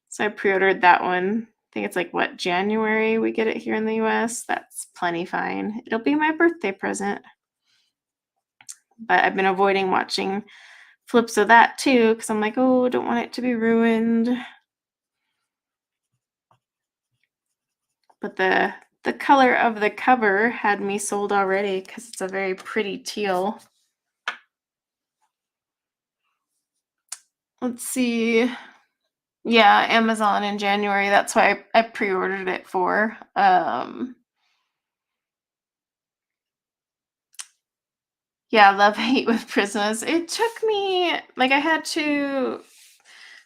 So I pre-ordered that one. I think it's like what, January we get it here in the US. That's plenty fine. It'll be my birthday present. But I've been avoiding watching flips of that too because I'm like, oh, don't want it to be ruined. But the color of the cover had me sold already because it's a very pretty teal. Let's see. Yeah, Amazon in January. That's why I pre-ordered it for. Yeah, love hate with Prismas. It took me like I had to.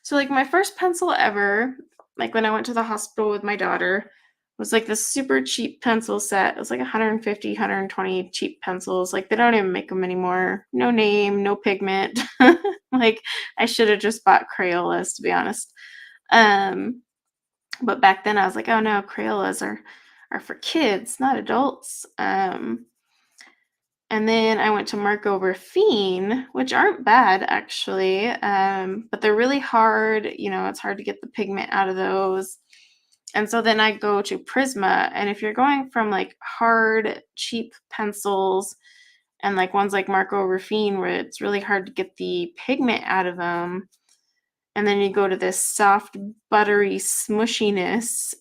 So like my first pencil ever, like when I went to the hospital with my daughter, was like this super cheap pencil set. It was like 150, 120 cheap pencils. Like they don't even make them anymore. No name, no pigment. Like I should have just bought Crayolas to be honest. But back then I was like, oh no, Crayolas are for kids, not adults. And then I went to Marco Raffine, which aren't bad actually, but they're really hard. It's hard to get the pigment out of those. And so then I go to Prisma, and if you're going from like hard, cheap pencils and like ones like Marco Raffine, where it's really hard to get the pigment out of them, and then you go to this soft, buttery smushiness,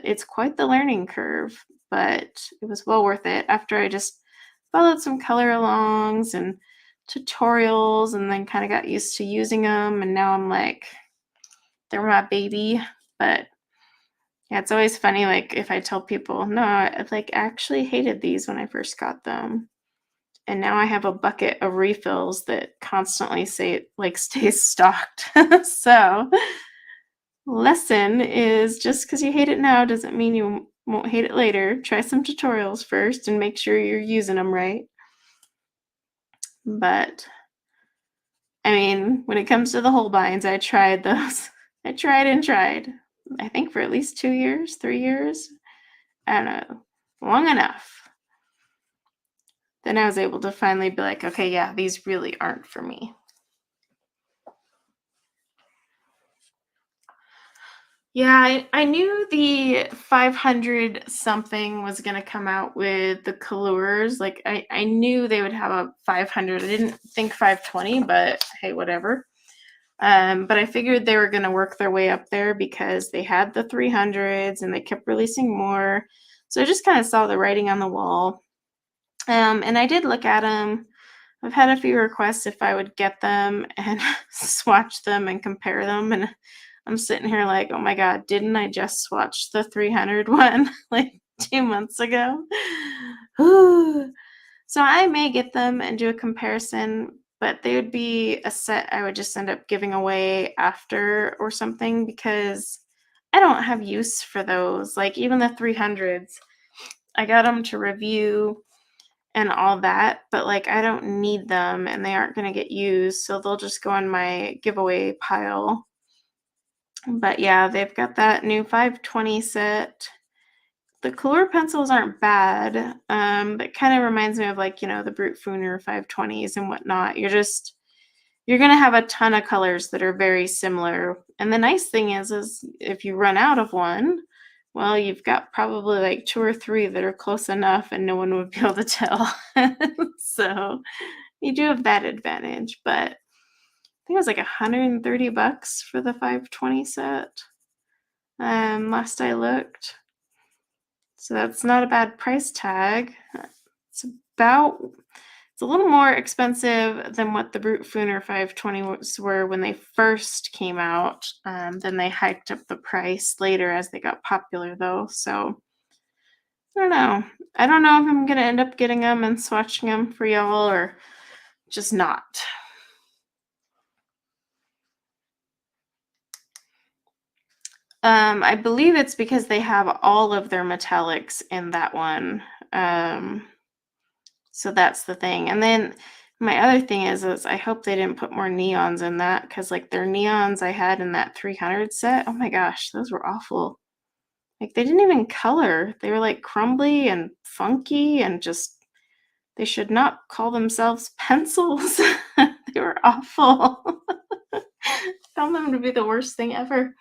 it's quite the learning curve, but it was well worth it after I just followed some color alongs and tutorials and then kind of got used to using them. And now I'm like, they're my baby. But yeah, it's always funny, like if I tell people, no, I like actually hated these when I first got them. And now I have a bucket of refills that constantly stays stocked. So lesson is just because you hate it now doesn't mean you won't hate it later. Try some tutorials first and make sure you're using them right. But I mean, when it comes to the Holbeins, I tried those. I tried and tried. I think for at least 2 years, 3 years. I don't know. Long enough. Then I was able to finally be like, okay, yeah, these really aren't for me. Yeah, I knew the 500 something was going to come out with the colors. Like, I knew they would have a 500. I didn't think 520, but hey, whatever. But I figured they were going to work their way up there because they had the 300s and they kept releasing more. So I just kind of saw the writing on the wall. And I did look at them. I've had a few requests if I would get them and swatch them and compare them. And I'm sitting here like, oh my God, didn't I just swatch the 300 one like 2 months ago? So I may get them and do a comparison, but they would be a set I would just end up giving away after or something because I don't have use for those. Like even the 300s, I got them to review and all that, but like I don't need them and they aren't going to get used, so they'll just go in my giveaway pile. But yeah, they've got that new 520 set. The color pencils aren't bad. But kind of reminds me of like, the Brute Funer 520s and whatnot. You're going to have a ton of colors that are very similar. And the nice thing is if you run out of one, well, you've got probably like 2 or 3 that are close enough and no one would be able to tell. So you do have that advantage, but I think it was like $130 for the 520 set. Last I looked. So that's not a bad price tag. It's about it's a little more expensive than what the Brute Fooner 520s were when they first came out. Then they hiked up the price later as they got popular, though. So I don't know. I don't know if I'm gonna end up getting them and swatching them for y'all or just not. I believe it's because they have all of their metallics in that one. So that's the thing. And then my other thing is I hope they didn't put more neons in that because like their neons I had in that 300 set, oh my gosh, those were awful. Like they didn't even color. They were like crumbly and funky and just they should not call themselves pencils. They were awful. Found them to be the worst thing ever.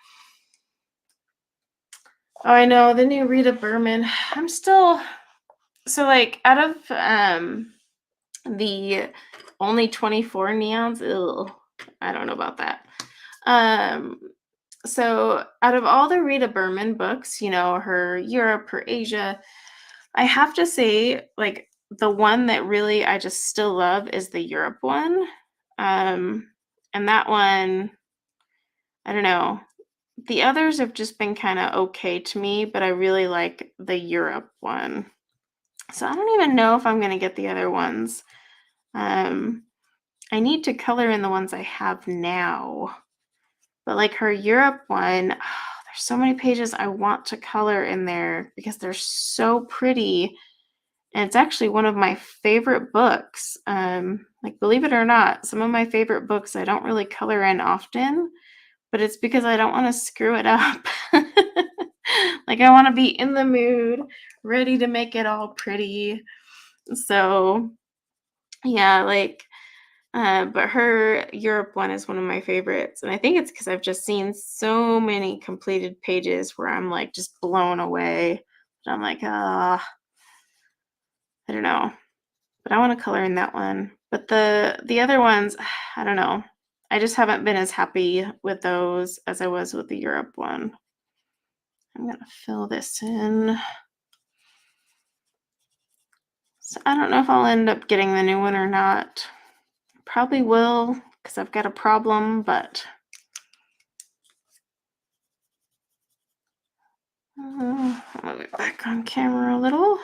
Oh, I know, the new Rita Berman. I'm still so like out of the only 24 neons, I don't know about that. So out of all the Rita Berman books, you know, her Europe, her Asia, I have to say, like, the one that really I just still love is the Europe one. And that one, I don't know. The others have just been kind of okay to me, but I really like the Europe one. So I don't even know if I'm going to get the other ones. Um, I need to color in the ones I have now. But like her Europe one, there's so many pages I want to color in there because they're so pretty. And it's actually one of my favorite books. Like believe it or not, some of my favorite books I don't really color in often, but it's because I don't want to screw it up. Like I want to be in the mood, ready to make it all pretty. So yeah, like but her Europe one is one of my favorites. And I think it's because I've just seen so many completed pages where I'm like just blown away. And I'm like, I don't know. But I want to color in that one. But the other ones, I don't know. I just haven't been as happy with those as I was with the Europe one. I'm gonna fill this in. So I don't know if I'll end up getting the new one or not. Probably will because I've got a problem, but I'll move it back on camera a little.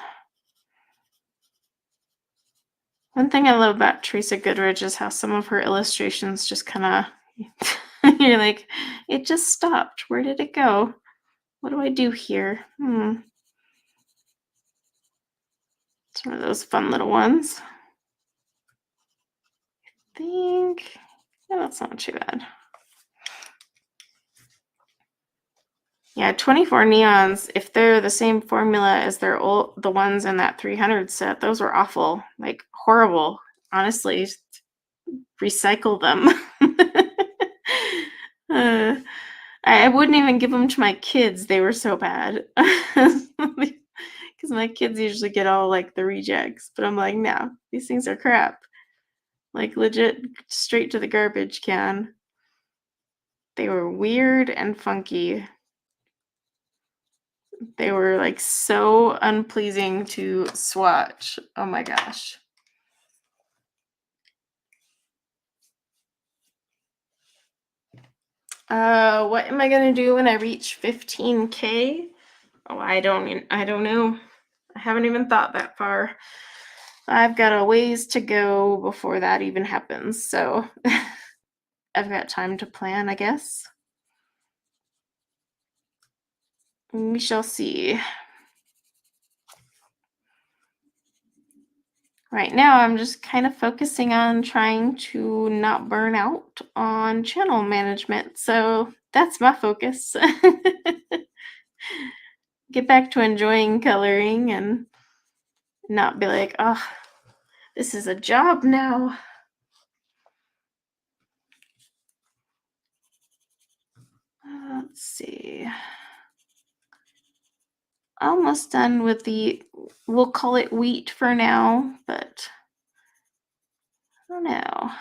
One thing I love about Teresa Goodridge is how some of her illustrations just kind of, you're like, it just stopped. Where did it go? What do I do here? It's one of those fun little ones. I think, yeah, that's not too bad. Yeah, 24 neons, if they're the same formula as the ones in that 300 set, those were awful, like horrible. Honestly, recycle them. I wouldn't even give them to my kids. They were so bad. Because my kids usually get all like the rejects, but I'm like, no, these things are crap. Like legit straight to the garbage can. They were weird and funky. They were like so unpleasing to swatch. Oh my gosh. What am I gonna do when I reach 15K? Oh, I don't know. I haven't even thought that far. I've got a ways to go before that even happens, so I've got time to plan, I guess. We shall see. Right now, I'm just kind of focusing on trying to not burn out on channel management, so that's my focus. Get back to enjoying coloring and not be like, oh, this is a job now. Let's see. Almost done with we'll call it wheat for now, but I don't know.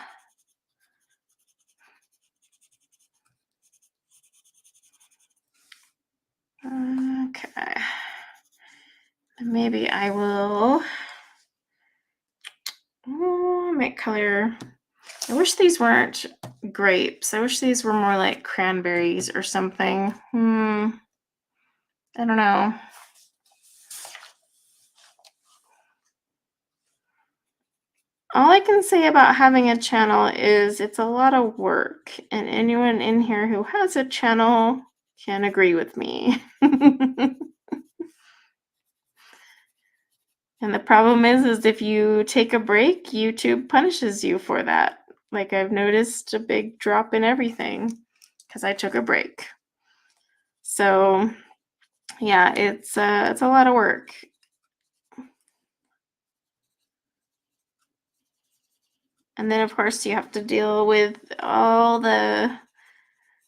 Okay. maybe I will make color. I wish these weren't grapes. I wish these were more like cranberries or something. I don't know. All I can say about having a channel is it's a lot of work, and anyone in here who has a channel can agree with me. And the problem is if you take a break, YouTube punishes you for that. Like I've noticed a big drop in everything because I took a break. So yeah, it's a lot of work. And then of course you have to deal with all the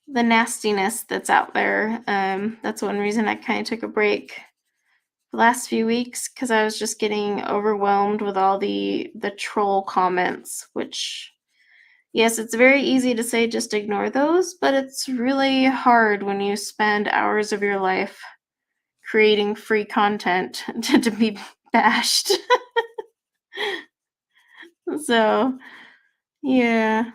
nastiness that's out there. That's one reason I kind of took a break the last few weeks because I was just getting overwhelmed with all the troll comments, which yes, it's very easy to say just ignore those, but it's really hard when you spend hours of your life creating free content to be bashed. So, yeah.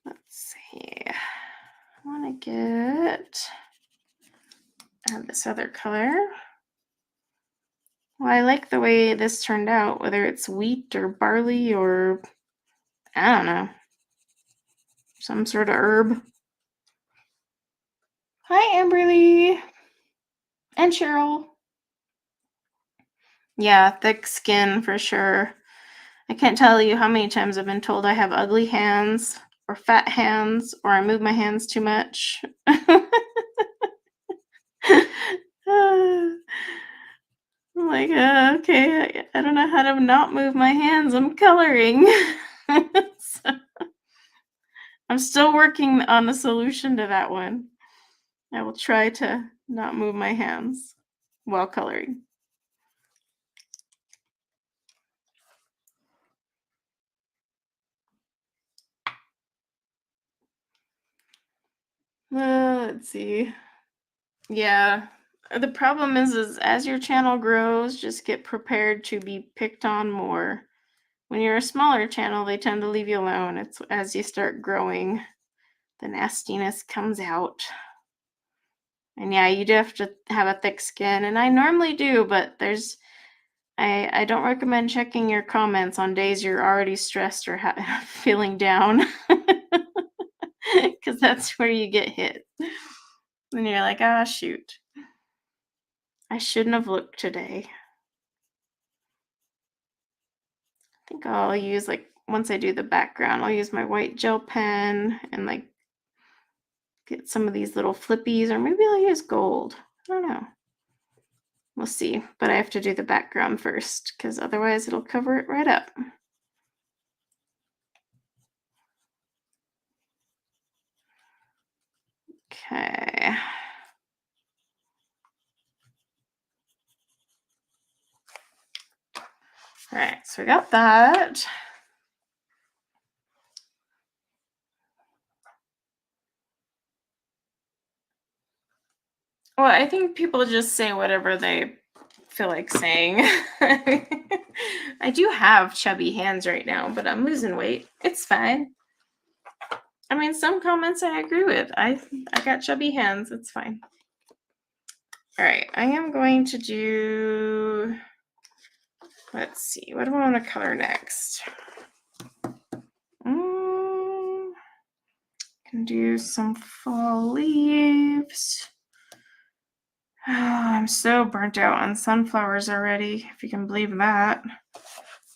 Let's see. I want to add this other color. Well, I like the way this turned out, whether it's wheat or barley or, I don't know, some sort of herb. Hi, Amberly. And Cheryl. Yeah, thick skin for sure. I can't tell you how many times I've been told I have ugly hands or fat hands or I move my hands too much. I'm like, okay, I don't know how to not move my hands. I'm coloring. So, I'm still working on the solution to that one. I will try to not move my hands while coloring. Let's see. Yeah. The problem is as your channel grows, just get prepared to be picked on more. When you're a smaller channel, they tend to leave you alone. It's as you start growing, the nastiness comes out. And yeah, you do have to have a thick skin, and I normally do, but I don't recommend checking your comments on days you're already stressed or feeling down, because that's where you get hit. And you're like, ah, shoot, I shouldn't have looked today. I think I'll use, like, once I do the background, I'll use my white gel pen and like get some of these little flippies, or maybe I'll use gold. I don't know. We'll see, but I have to do the background first because otherwise it'll cover it right up. Okay. All right, so we got that. Well, I think people just say whatever they feel like saying. I do have chubby hands right now, but I'm losing weight. It's fine. I mean, some comments I agree with. I got chubby hands. It's fine. All right, I am going to do, let's see, what do I want to color next? Can do some fall leaves. Oh, I'm so burnt out on sunflowers already, if you can believe that.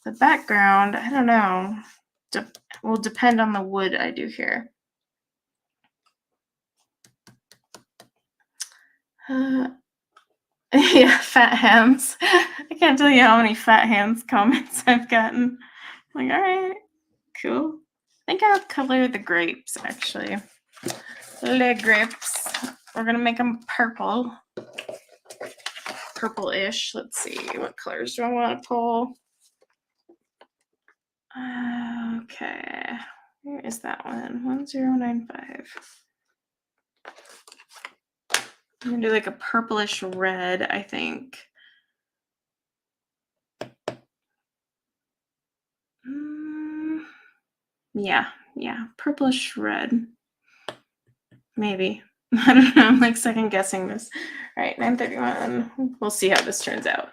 The background, I don't know, will depend on the wood I do here. Yeah, fat hands. I can't tell you how many fat hands comments I've gotten. I'm like, all right, cool. I think I'll color the grapes, actually. The grapes. We're going to make them purple. Purple-ish. Let's see, what colors do I want to pull? Okay, where is that one? 1095. I'm gonna do like a purplish red, I think. Yeah, purplish red. Maybe. I don't know. I'm like second guessing this. All right, 9:31. We'll see how this turns out.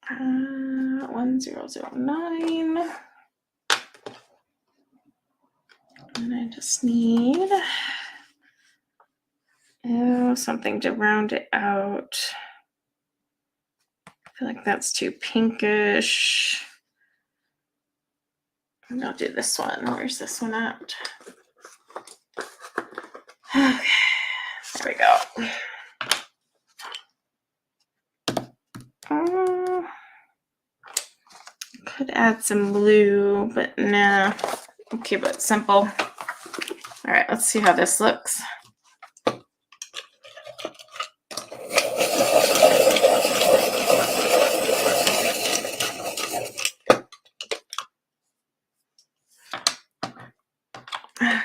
1009. And I just need something to round it out. I feel like that's too pinkish. And I'll do this one. Where's this one at? Okay, there we go. Could add some blue, but nah. Okay, but simple. All right, let's see how this looks. Okay.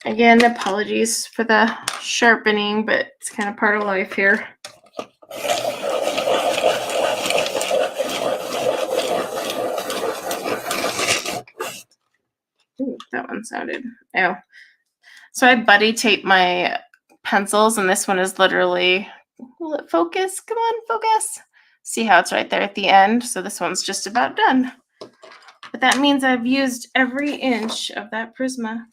Again, apologies for the sharpening, but it's kind of part of life here. Ooh, that one sounded. Oh. So I buddy tape my pencils, and this one is literally, will it focus? Come on, focus. See how it's right there at the end? So this one's just about done. But that means I've used every inch of that Prisma.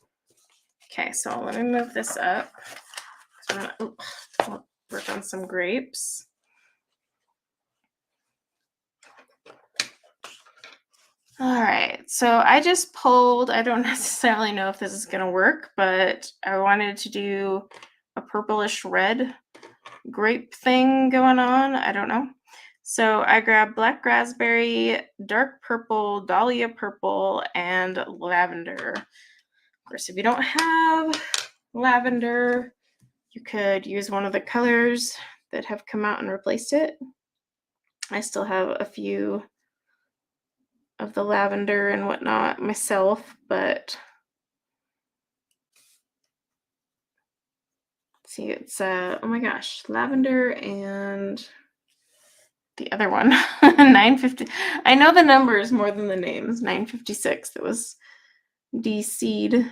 Okay, so let me move this up. I'll work on some grapes. All right, so I just pulled, I don't necessarily know if this is going to work, but I wanted to do a purplish red grape thing going on. I don't know. So I grabbed black raspberry, dark purple, dahlia purple, and lavender. Of course, if you don't have lavender, you could use one of the colors that have come out and replaced it. I still have a few of the lavender and whatnot myself, but see, it's oh my gosh, lavender and the other one 950. I know the numbers more than the names. 956. That was DC'd.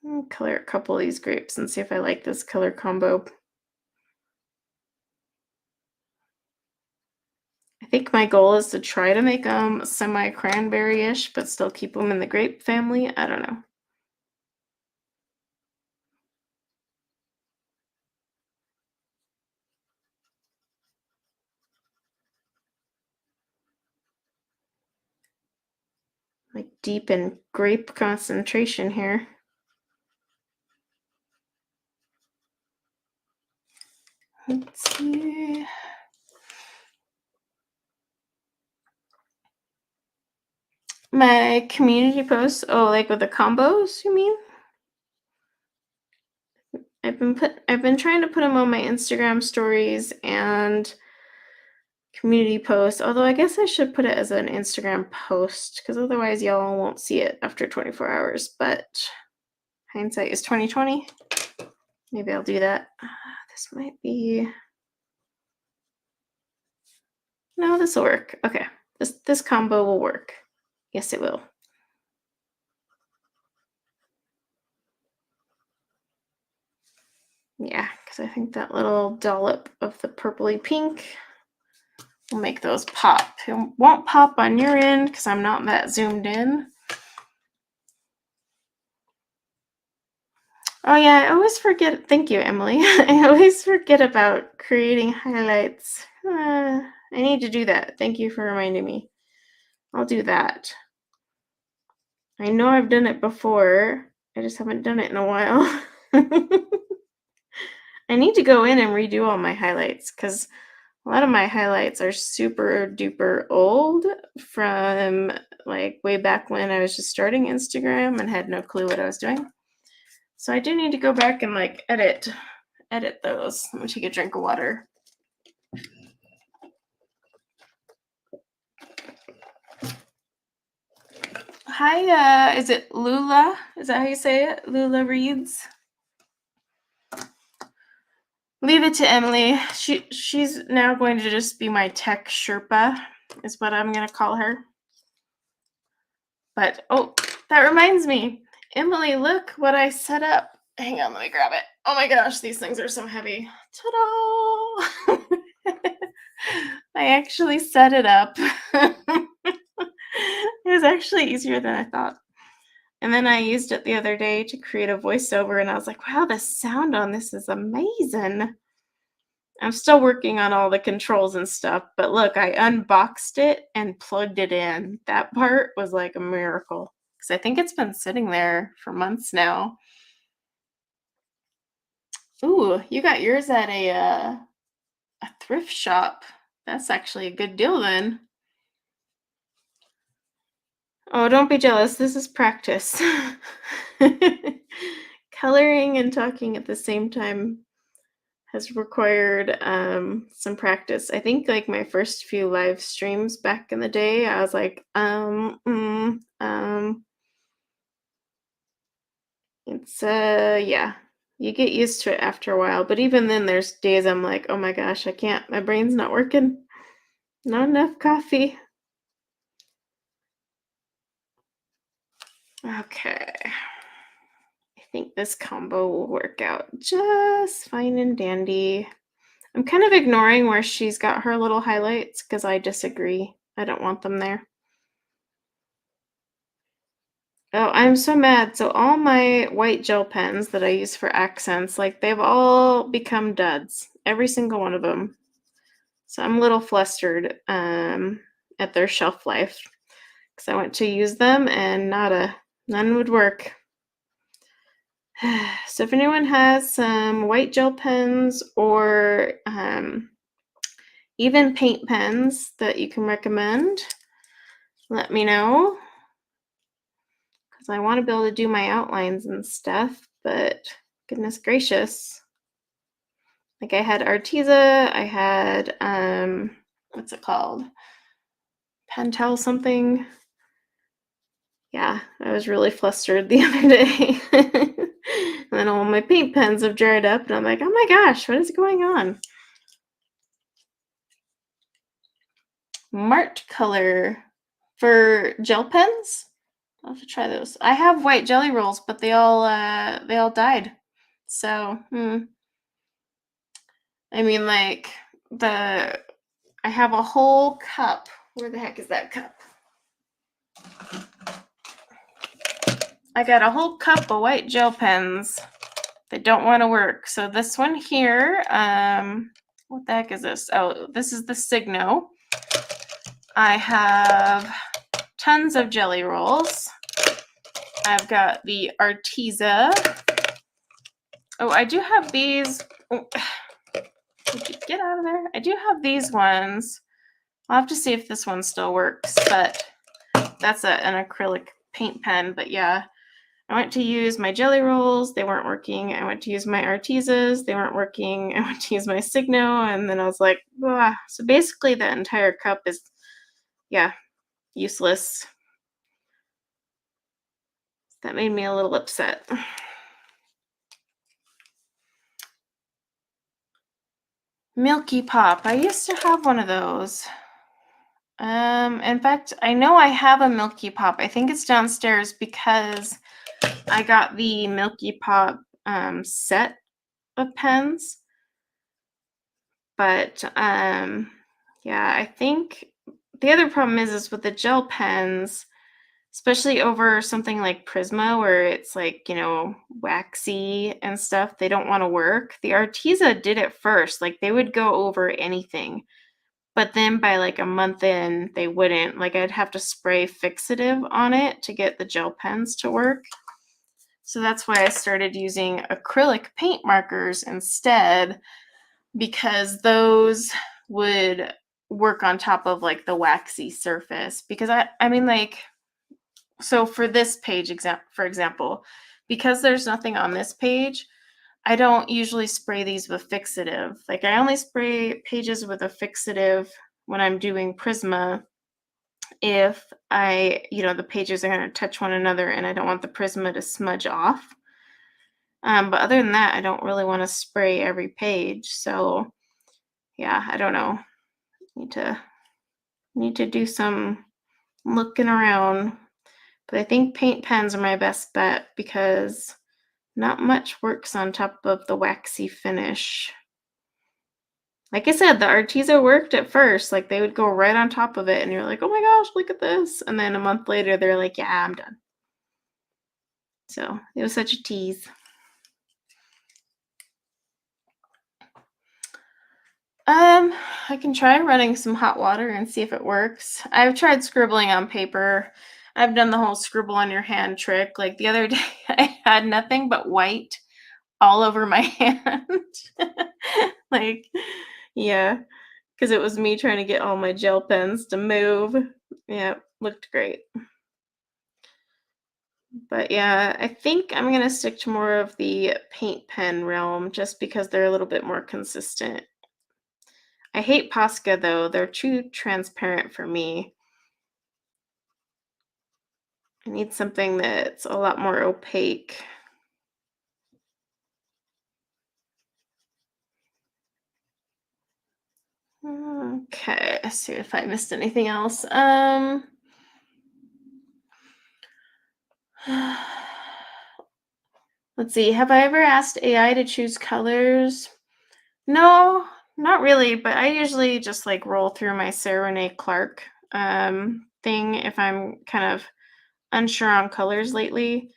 I'll color a couple of these grapes and see if I like this color combo. I think my goal is to try to make them semi-cranberry-ish, but still keep them in the grape family. I don't know. Like deep in grape concentration here. Let's see. My community posts. Oh, like with the combos, you mean? I've been trying to put them on my Instagram stories and community posts. Although I guess I should put it as an Instagram post because otherwise y'all won't see it after 24 hours. But hindsight is 2020. Maybe I'll do that. This might be. No, this will work. Okay, this combo will work. Yes, it will. Yeah, because I think that little dollop of the purpley pink will make those pop. It won't pop on your end because I'm not that zoomed in. Oh yeah, I always forget. Thank you, Emily. I always forget about creating highlights. I need to do that. Thank you for reminding me. I'll do that. I know I've done it before. I just haven't done it in a while. I need to go in and redo all my highlights because a lot of my highlights are super duper old from like way back when I was just starting Instagram and had no clue what I was doing. So I do need to go back and like edit those. I'm gonna take a drink of water. hi, is it Lula? Is that how you say it? Lula Reads? Leave it to Emily. She's now going to just be my tech Sherpa, is what I'm going to call her. But, oh, that reminds me. Emily, look what I set up. Hang on, let me grab it. Oh my gosh, these things are so heavy. Ta-da! I actually set it up. It was actually easier than I thought. And then I used it the other day to create a voiceover, and I was like, wow, the sound on this is amazing. I'm still working on all the controls and stuff, but look, I unboxed it and plugged it in. That part was like a miracle because I think it's been sitting there for months now. Ooh, you got yours at a thrift shop. That's actually a good deal then. Oh, don't be jealous. This is practice. Coloring and talking at the same time has required some practice. I think like my first few live streams back in the day, I was like, it's yeah, you get used to it after a while. But even then there's days I'm like, oh my gosh, I can't, my brain's not working. Not enough coffee. Okay. I think this combo will work out just fine and dandy. I'm kind of ignoring where she's got her little highlights because I disagree. I don't want them there. Oh, I'm so mad. So all my white gel pens that I use for accents, like they've all become duds. Every single one of them. So I'm a little flustered at their shelf life because I went to use them and none would work. So if anyone has some white gel pens or even paint pens that you can recommend, let me know. Because I want to be able to do my outlines and stuff, but goodness gracious. Like I had Arteza, I had, what's it called? Pentel something. Yeah, I was really flustered the other day. And then all my paint pens have dried up, and I'm like, oh my gosh, what is going on? Mart Color for gel pens. I'll have to try those. I have white jelly rolls, but they all died. So, I mean, like I have a whole cup. Where the heck is that cup? I got a whole cup of white gel pens that don't want to work. So this one here, what the heck is this? Oh, this is the Signo. I have tons of jelly rolls. I've got the Arteza. Oh, I do have these. Oh, would you get out of there? I do have these ones. I'll have to see if this one still works, but that's an acrylic paint pen. But yeah, I went to use my jelly rolls. They weren't working. I went to use my Artezas. They weren't working. I went to use my Signo, and then I was like, ah. So basically the entire cup is, yeah, useless. That made me a little upset. Milky Pop. I used to have one of those. In fact, I know I have a Milky Pop. I think it's downstairs because I got the Milky Pop set of pens. But yeah, I think the other problem is with the gel pens, especially over something like Prisma where it's like, waxy and stuff, they don't want to work. The Arteza did it first. Like they would go over anything. But then by like a month in, they wouldn't. Like I'd have to spray fixative on it to get the gel pens to work. So that's why I started using acrylic paint markers instead, because those would work on top of like the waxy surface. Because I mean like, so for this page, for example, because there's nothing on this page, I don't usually spray these with fixative. Like I only spray pages with a fixative when I'm doing Prisma if the pages are going to touch one another and I don't want the Prisma to smudge off. But other than that, I don't really want to spray every page. So yeah, I don't know. Need to do some looking around. But I think paint pens are my best bet because not much works on top of the waxy finish. Like I said, the Arteza worked at first. Like they would go right on top of it and you're like, oh my gosh, look at this. And then a month later, they're like, yeah, I'm done. So it was such a tease. I can try running some hot water and see if it works. I've tried scribbling on paper. I've done the whole scribble on your hand trick. Like the other day, I had nothing but white all over my hand. Like, yeah, because it was me trying to get all my gel pens to move. Yeah, looked great. But yeah, I think I'm going to stick to more of the paint pen realm just because they're a little bit more consistent. I hate Posca though. They're too transparent for me. I need something that's a lot more opaque. Okay, let's see if I missed anything else. Let's see. Have I ever asked AI to choose colors? No, not really, but I usually just like roll through my Sarah Renee Clark thing if I'm kind of unsure on colors lately.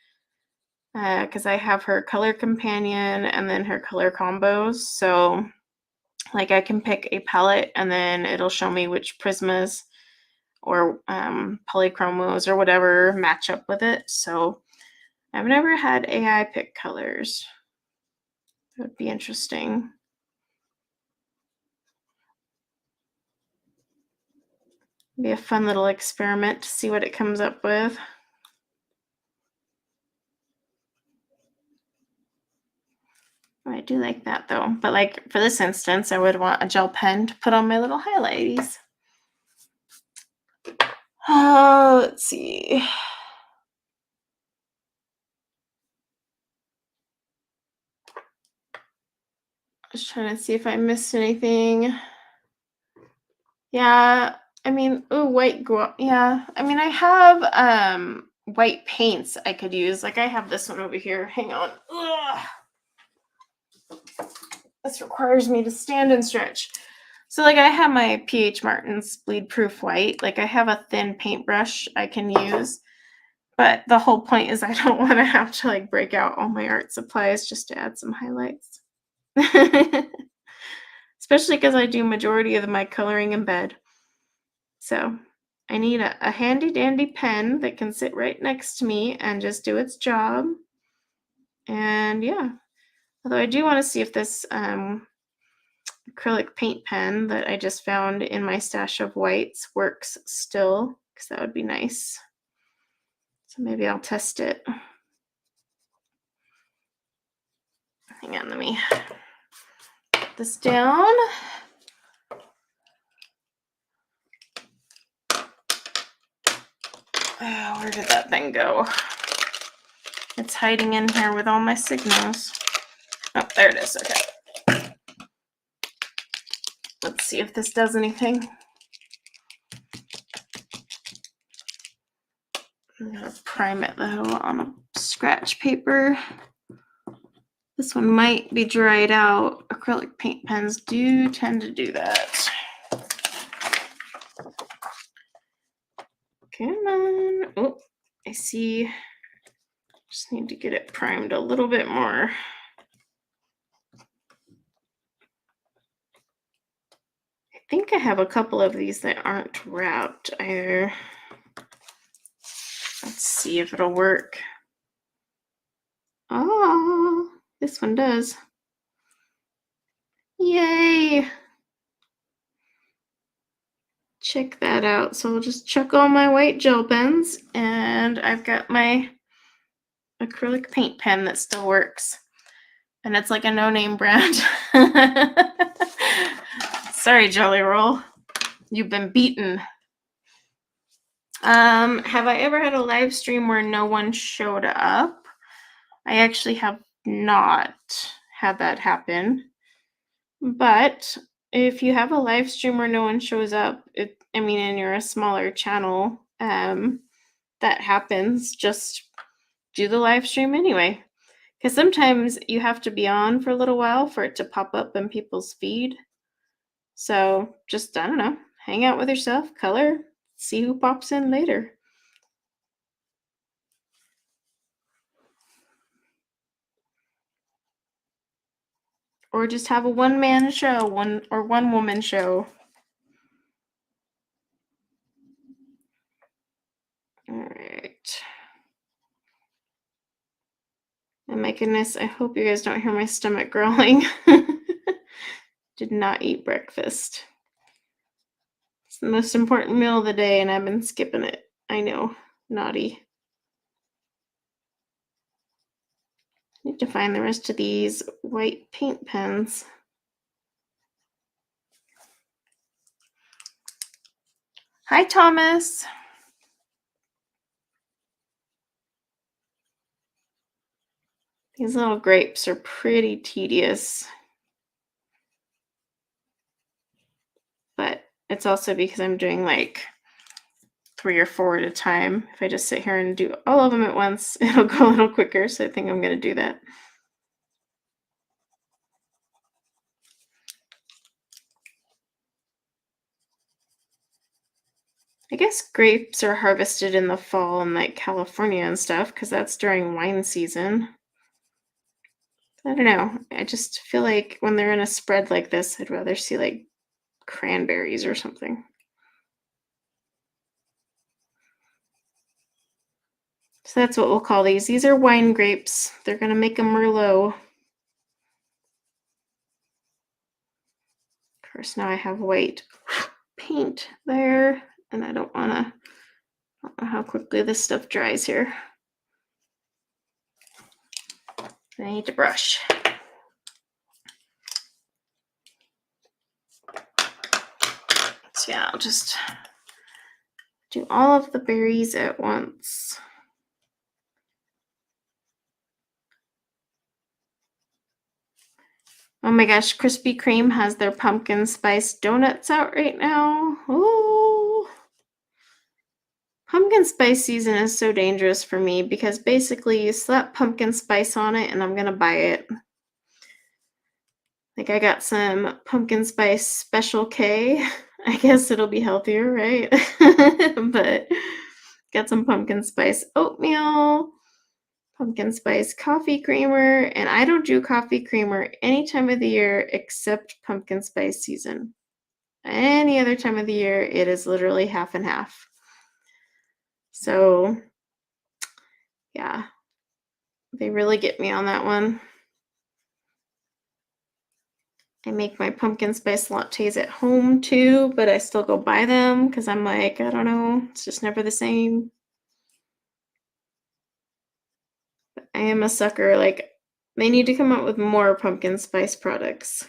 Because I have her color companion and then her color combos. So like I can pick a palette and then it'll show me which Prismas or polychromos or whatever match up with it. So I've never had AI pick colors. That would be interesting. Be a fun little experiment to see what it comes up with. I do like that though. But like for this instance, I would want a gel pen to put on my little highlighties. Oh, let's see. Just trying to see if I missed anything. Yeah, I mean, ooh, white go. Yeah, I mean, I have white paints I could use. Like I have this one over here. Hang on. Ugh. This requires me to stand and stretch. So like I have my PH Martin's bleed proof white. Like I have a thin paintbrush I can use. But the whole point is I don't want to have to like break out all my art supplies just to add some highlights. Especially because I do majority of my coloring in bed. So I need a handy dandy pen that can sit right next to me and just do its job. And yeah, although I do want to see if this acrylic paint pen that I just found in my stash of whites works still, because that would be nice. So maybe I'll test it. Hang on, let me put this down. Oh, where did that thing go? It's hiding in here with all my signals. Oh, there it is. Okay. Let's see if this does anything. I'm going to prime it though on a scratch paper. This one might be dried out. Acrylic paint pens do tend to do that. Come on. Oh, I see. Just need to get it primed a little bit more. I think I have a couple of these that aren't wrapped either. Let's see if it'll work. Oh, this one does. Yay! Check that out. So I'll just chuck all my white gel pens, and I've got my acrylic paint pen that still works. And it's like a no-name brand. Sorry, Jelly Roll. You've been beaten. Have I ever had a live stream where no one showed up? I actually have not had that happen. But if you have a live stream where no one shows up, and you're a smaller channel, that happens, just do the live stream anyway. Because sometimes you have to be on for a little while for it to pop up in people's feed. So just, I don't know, hang out with yourself, color, see who pops in later. Or just have a one-man show, one woman show. All right. And my goodness, I hope you guys don't hear my stomach growling. Did not eat breakfast. It's the most important meal of the day, and I've been skipping it. I know, naughty. Need to find the rest of these white paint pens. Hi, Thomas. These little grapes are pretty tedious. But it's also because I'm doing like 3 or 4 at a time. If I just sit here and do all of them at once, it'll go a little quicker. So I think I'm going to do that. I guess grapes are harvested in the fall in like California and stuff because that's during wine season. I don't know. I just feel like when they're in a spread like this, I'd rather see like cranberries or something. So that's what we'll call these. These are wine grapes. They're going to make a Merlot. Of course, now I have white paint there, and I don't know how quickly this stuff dries here. I need to brush. So yeah, I'll just do all of the berries at once. Oh my gosh, Krispy Kreme has their pumpkin spice donuts out right now. Ooh. Pumpkin spice season is so dangerous for me because basically you slap pumpkin spice on it and I'm going to buy it. Like I got some pumpkin spice Special K. I guess it'll be healthier, right? But got some pumpkin spice oatmeal, pumpkin spice coffee creamer, and I don't do coffee creamer any time of the year except pumpkin spice season. Any other time of the year, it is literally half and half. So, yeah, they really get me on that one. I make my pumpkin spice lattes at home too, but I still go buy them because I'm like, I don't know, it's just never the same. But I am a sucker. Like, they need to come out with more pumpkin spice products.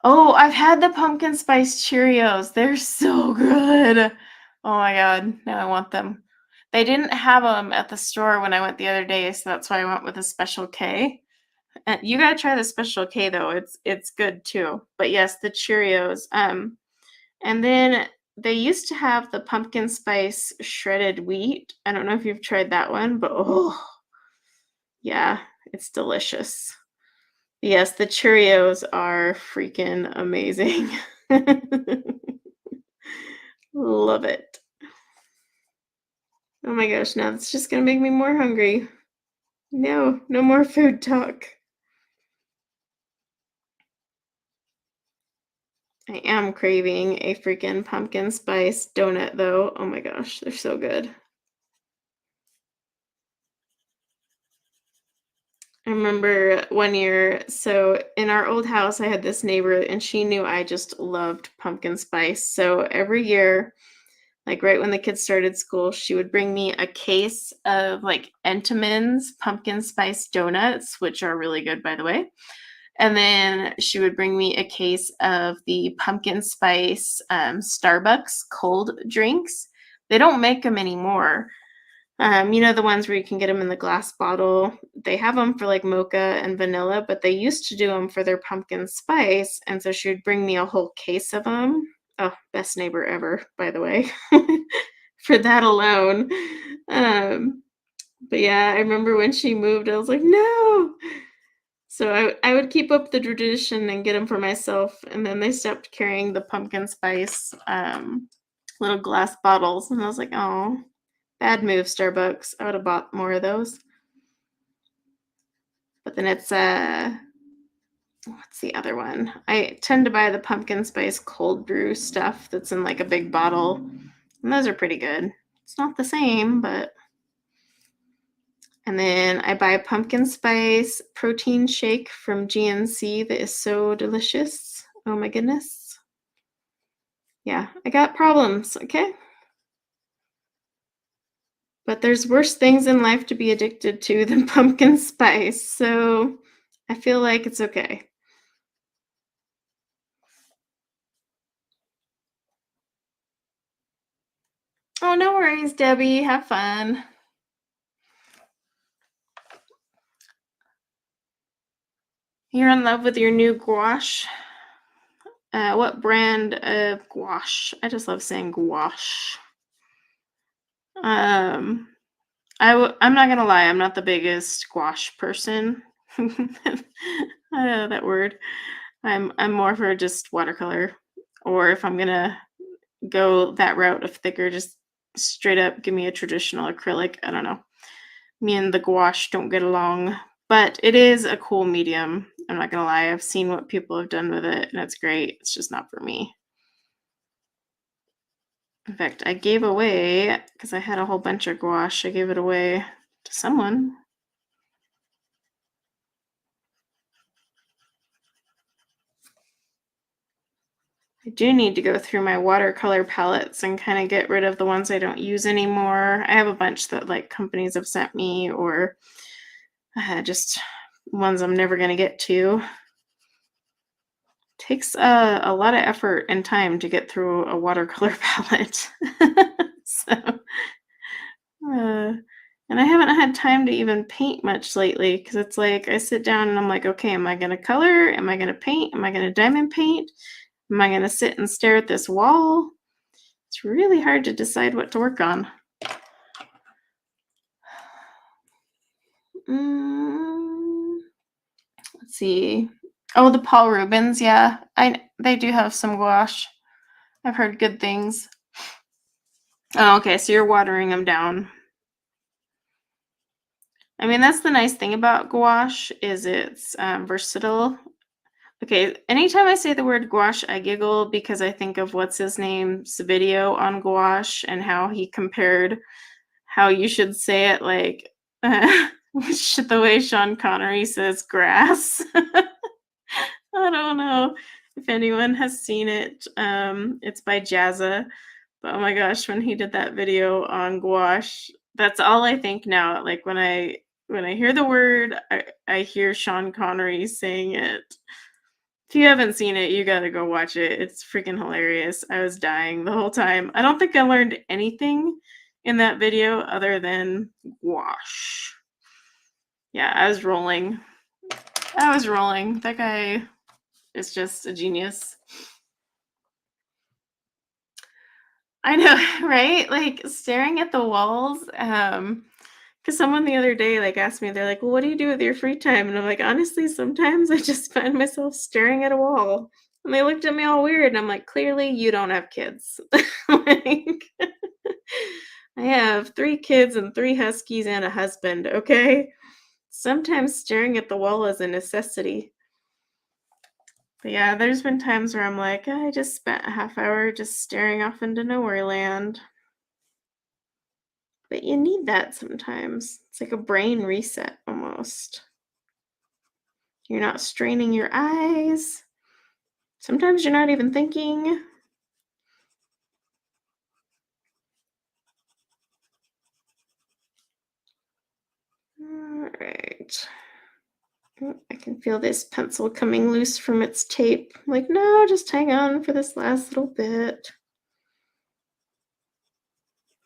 Oh, I've had the pumpkin spice Cheerios. They're so good. Oh my God. Now I want them. They didn't have them at the store when I went the other day, so that's why I went with a Special K. And you gotta try the Special K though. It's good too. But yes, the Cheerios. And then they used to have the pumpkin spice shredded wheat. I don't know if you've tried that one, but oh yeah, it's delicious. Yes, the Cheerios are freaking amazing. Love it. Oh my gosh, now it's just gonna make me more hungry. No more food talk. I am craving a freaking pumpkin spice donut though. Oh my gosh, they're so good. I remember one year, so in our old house, I had this neighbor and she knew I just loved pumpkin spice. So every year, like right when the kids started school, she would bring me a case of like Entenmann's pumpkin spice donuts, which are really good, by the way. And then she would bring me a case of the pumpkin spice Starbucks cold drinks. They don't make them anymore. You know, the ones where you can get them in the glass bottle. They have them for like mocha and vanilla, but they used to do them for their pumpkin spice. And so she would bring me a whole case of them. Oh, best neighbor ever, by the way, for that alone. But yeah, I remember when she moved, I was like, no. So I would keep up the tradition and get them for myself. And then they stopped carrying the pumpkin spice little glass bottles. And I was like, oh, bad move, Starbucks. I would have bought more of those. But then it's what's the other one? I tend to buy the pumpkin spice cold brew stuff that's in like a big bottle. And those are pretty good. It's not the same, but and then I buy a pumpkin spice protein shake from GNC that is so delicious. Oh my goodness. Yeah, I got problems, okay? But there's worse things in life to be addicted to than pumpkin spice, so I feel like it's okay. Oh, no worries, Debbie. Have fun. You're in love with your new gouache? What brand of gouache? I just love saying gouache. I'm not gonna lie, I'm not the biggest gouache person. That word. I'm more for just watercolor, or if I'm gonna go that route of thicker, just straight up give me a traditional acrylic. I don't know. Me and the gouache don't get along, but it is a cool medium. I'm not gonna lie. I've seen what people have done with it, and it's great. It's just not for me. In fact, I gave away because I had a whole bunch of gouache. I gave it away to someone. I do need to go through my watercolor palettes and kind of get rid of the ones I don't use anymore. I have a bunch that like companies have sent me or just ones I'm never going to get to. Takes a lot of effort and time to get through a watercolor palette. So, and I haven't had time to even paint much lately because it's like I sit down and I'm like, okay, am I going to color? Am I going to paint? Am I going to diamond paint? Am I going to sit and stare at this wall? It's really hard to decide what to work on. Let's see. Oh, the Paul Rubens. Yeah, they do have some gouache. I've heard good things. Oh, okay. So you're watering them down. I mean, that's the nice thing about gouache is it's versatile. Okay, anytime I say the word gouache, I giggle because I think of what's his name's video on gouache and how he compared how you should say it, like the way Sean Connery says grass. I don't know if anyone has seen it. It's by Jazza. But oh my gosh, when he did that video on gouache, that's all I think now. Like when I hear the word, I hear Sean Connery saying it. If you haven't seen it, you gotta go watch it. It's freaking hilarious. I was dying the whole time. I don't think I learned anything in that video other than gouache. Yeah, I was rolling. That guy is just a genius. I know, right? Like staring at the walls. Because someone the other day like asked me, they're like, "Well, what do you do with your free time?" And I'm like, honestly, sometimes I just find myself staring at a wall. And they looked at me all weird, and I'm like, clearly you don't have kids. Like, I have 3 kids and 3 huskies and a husband. Okay, sometimes staring at the wall is a necessity. But yeah, there's been times where I'm like, I just spent a half hour just staring off into nowhere land. But you need that sometimes. It's like a brain reset almost. You're not straining your eyes. Sometimes you're not even thinking. All right. Oh, I can feel this pencil coming loose from its tape. I'm like, no, just hang on for this last little bit.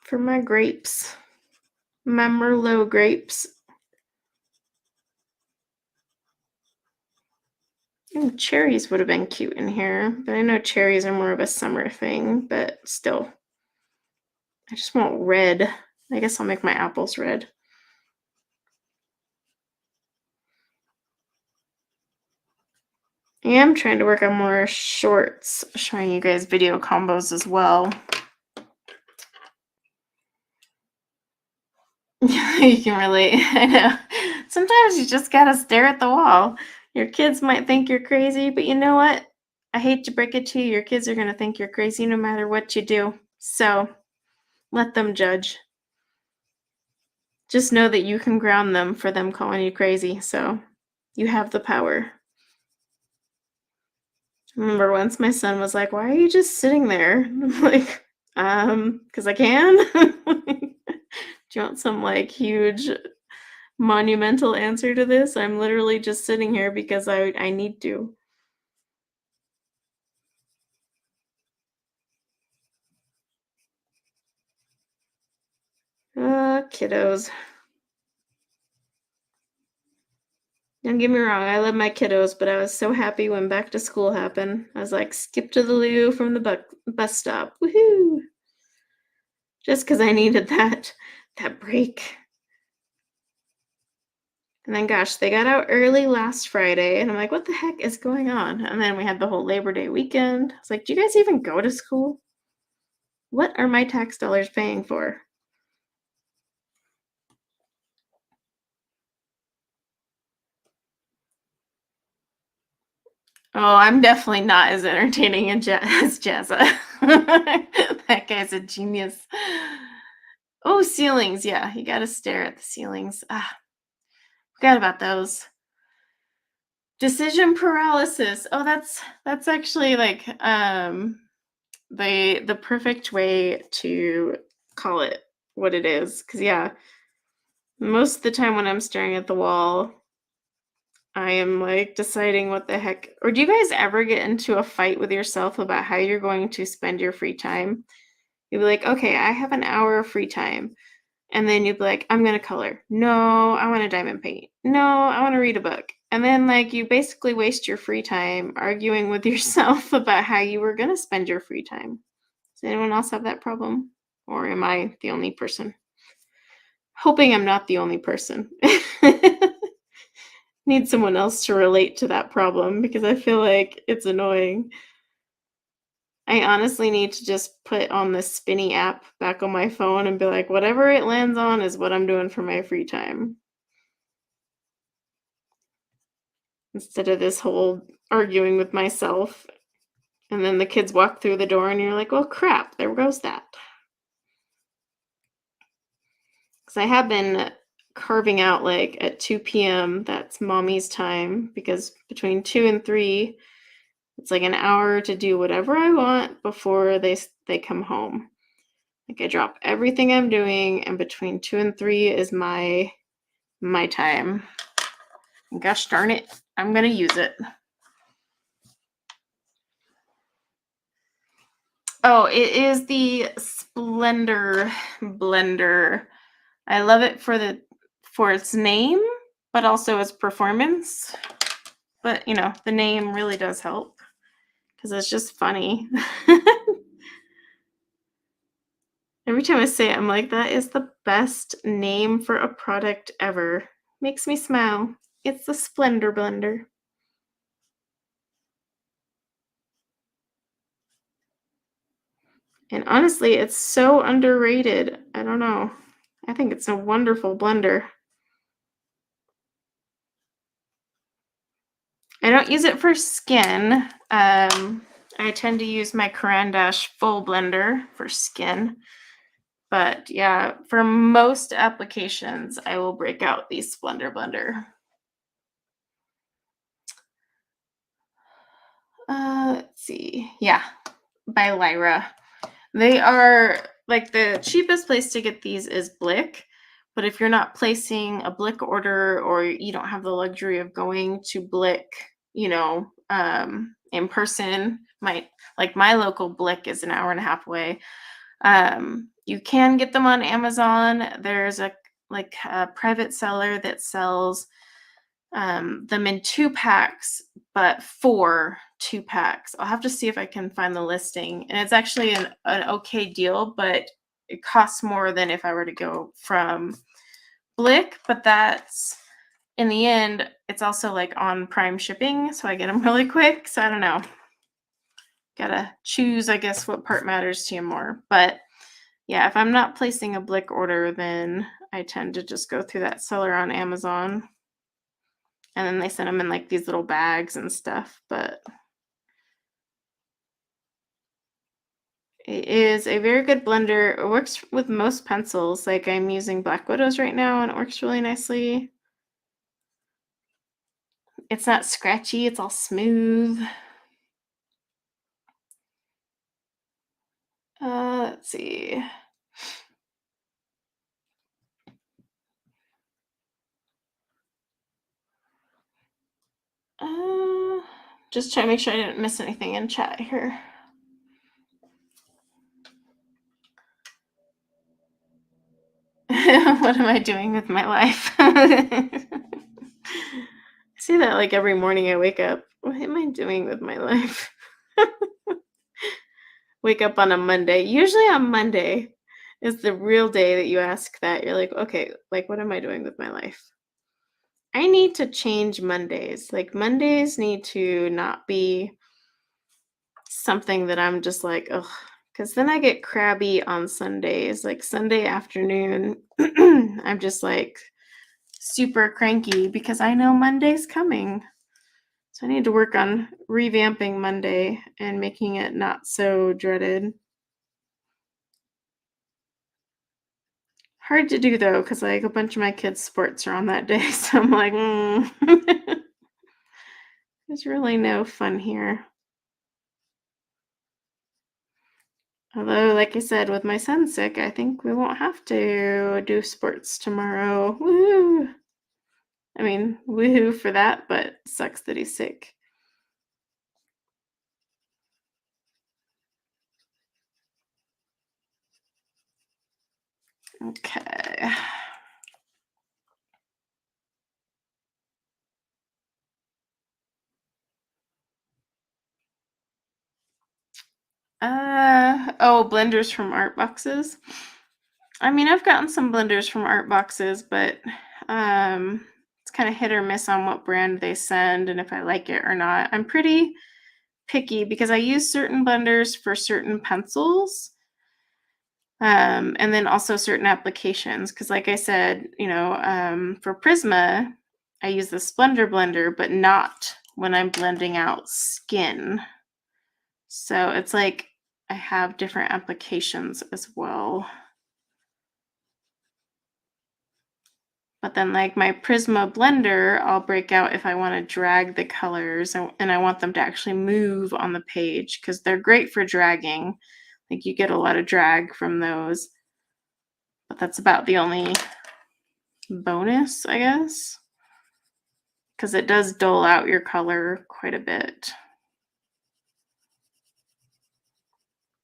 For my grapes. My Merlot grapes. Ooh, cherries would have been cute in here, but I know cherries are more of a summer thing, but still. I just want red. I guess I'll make my apples red. I am trying to work on more shorts, showing you guys video combos as well. You can relate. I know. Sometimes you just gotta stare at the wall. Your kids might think you're crazy, but you know what? I hate to break it to you, your kids are gonna think you're crazy no matter what you do. So let them judge. Just know that you can ground them for them calling you crazy. So you have the power. I remember once my son was like, "Why are you just sitting there?" I'm like, because I can. Do you want some like huge monumental answer to this? I'm literally just sitting here because I need to. Kiddos. Don't get me wrong, I love my kiddos, but I was so happy when back to school happened. I was like, skip to the loo from the bus stop. Woohoo! Just because I needed that break. And then gosh, they got out early last Friday, and I'm like, what the heck is going on? And then we had the whole Labor Day weekend. I was like, do you guys even go to school? What are my tax dollars paying for? Oh, I'm definitely not as entertaining as Jazza. That guy's a genius. Oh, ceilings. Yeah, you gotta stare at the ceilings. Ah, forgot about those. Decision paralysis. Oh, that's actually like the perfect way to call it what it is. Cause yeah, most of the time when I'm staring at the wall, I am like deciding what the heck. Or do you guys ever get into a fight with yourself about how you're going to spend your free time? You'll be like, okay, I have an hour of free time. And then you'd be like, I'm going to color. No, I want to diamond paint. No, I want to read a book. And then, like, you basically waste your free time arguing with yourself about how you were going to spend your free time. Does anyone else have that problem? Or am I the only person? Hoping I'm not the only person. Need someone else to relate to that problem because I feel like it's annoying. I honestly need to just put on the spinny app back on my phone and be like, whatever it lands on is what I'm doing for my free time. Instead of this whole arguing with myself. And then the kids walk through the door and you're like, well, crap, there goes that. Because I have been carving out like at 2 p.m. That's mommy's time because between 2 and 3, it's like an hour to do whatever I want before they come home. Like I drop everything I'm doing, and between 2 and 3 is my time. And gosh darn it, I'm gonna use it. Oh, it is the Splendor blender. I love it for its name, but also its performance. But you know, the name really does help because it's just funny. Every time I say it, I'm like, that is the best name for a product ever. Makes me smile. It's the Splendor blender. And honestly, it's so underrated. I don't know. I think it's a wonderful blender. I don't use it for skin. I tend to use my Caran d'Ache full blender for skin. But yeah, for most applications, I will break out the Splendor blender. Let's see. Yeah, by Lyra. They are like the cheapest place to get these is Blick, But if you're not placing a Blick order or you don't have the luxury of going to Blick, in person, my local Blick is an hour and a half away. You can get them on Amazon. There's a private seller that sells them in 2 packs, but 2 packs. I'll have to see if I can find the listing. And it's actually an okay deal, but it costs more than if I were to go from Blick. But that's, in the end, it's also like on Prime shipping, so I get them really quick. So I don't know. Gotta choose, I guess, what part matters to you more. But yeah, if I'm not placing a Blick order, then I tend to just go through that seller on Amazon. And then they send them in like these little bags and stuff. But it is a very good blender. It works with most pencils. Like I'm using Black Widows right now and it works really nicely. It's not scratchy, it's all smooth. Let's see. Just trying to make sure I didn't miss anything in chat here. What am I doing with my life? I see that like every morning I wake up. What am I doing with my life? Wake up on a Monday. Usually on Monday is the real day that you ask that. You're like, okay, like what am I doing with my life? I need to change Mondays. Like Mondays need to not be something that I'm just like, ugh, because then I get crabby on Sundays. Like Sunday afternoon, I'm just like super cranky because I know Monday's coming. So I need to work on revamping Monday and making it not so dreaded. Hard to do though, because like a bunch of my kids' sports are on that day. So I'm like, there's really no fun here. Although, like I said, with my son sick, I think we won't have to do sports tomorrow. Woo! I mean, woohoo for that, but sucks that he's sick. Okay. Blenders from art boxes. I mean, I've gotten some blenders from art boxes, but it's kind of hit or miss on what brand they send and if I like it or not. I'm pretty picky because I use certain blenders for certain pencils. And then also certain applications. Because like I said, for Prisma, I use the Splendor blender, but not when I'm blending out skin. So it's like I have different applications as well. But then like my Prisma blender, I'll break out if I want to drag the colors and I want them to actually move on the page because they're great for dragging. Like you get a lot of drag from those. But that's about the only bonus, I guess. Because it does dull out your color quite a bit.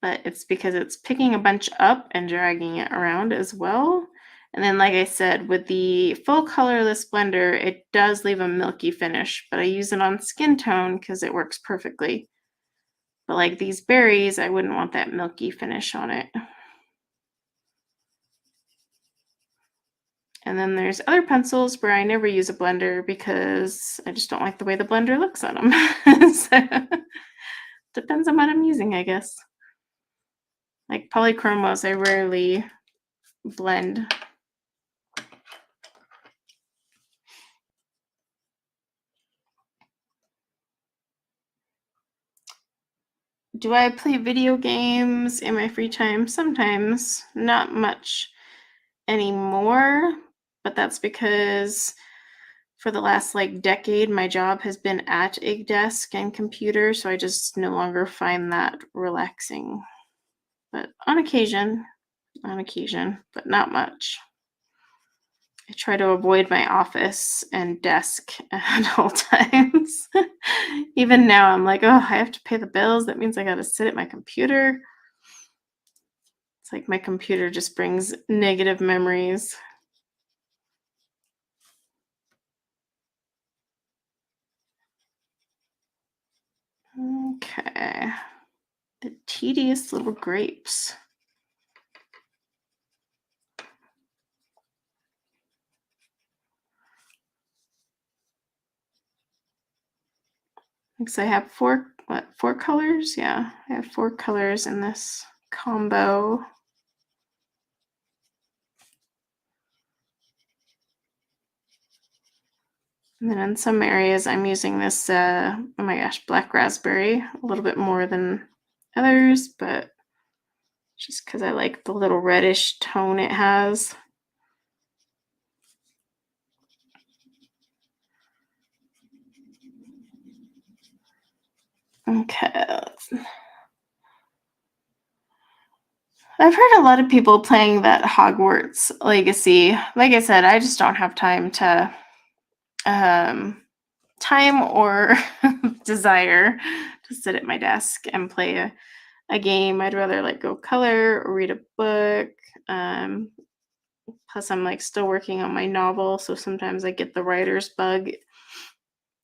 But it's because it's picking a bunch up and dragging it around as well. And then, like I said, with the full colorless blender, it does leave a milky finish, but I use it on skin tone because it works perfectly. But like these berries, I wouldn't want that milky finish on it. And then there's other pencils where I never use a blender because I just don't like the way the blender looks on them. So depends on what I'm using, I guess. Like polychromos, I rarely blend. Do I play video games in my free time? Sometimes, not much anymore, but that's because for the last like decade, my job has been at a desk and computer, so I just no longer find that relaxing. But on occasion, but not much. I try to avoid my office and desk at all times. Even now, I'm like, oh, I have to pay the bills. That means I got to sit at my computer. It's like my computer just brings negative memories. Okay. The tedious little grapes. Because I have four colors? Yeah, I have 4 colors in this combo. And then in some areas, I'm using this, oh my gosh, black raspberry a little bit more than others, but just because I like the little reddish tone it has. Okay. I've heard a lot of people playing that Hogwarts Legacy. Like I said, I just don't have time to um time or desire to sit at my desk and play a game. I'd rather like go color or read a book. Um, Plus, I'm like still working on my novel, so sometimes I get the writer's bug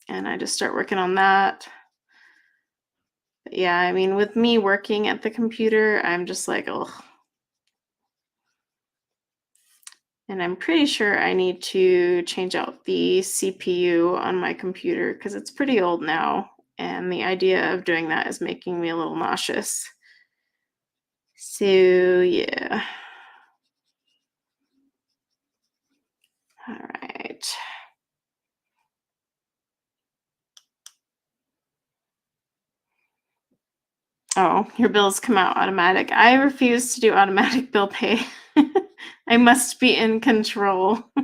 and I just start working on that. But yeah, I mean, with me working at the computer, I'm just like, oh. And I'm pretty sure I need to change out the CPU on my computer because it's pretty old now. And the idea of doing that is making me a little nauseous. So, yeah. All right. Oh, your bills come out automatic. I refuse to do automatic bill pay. I must be in control. I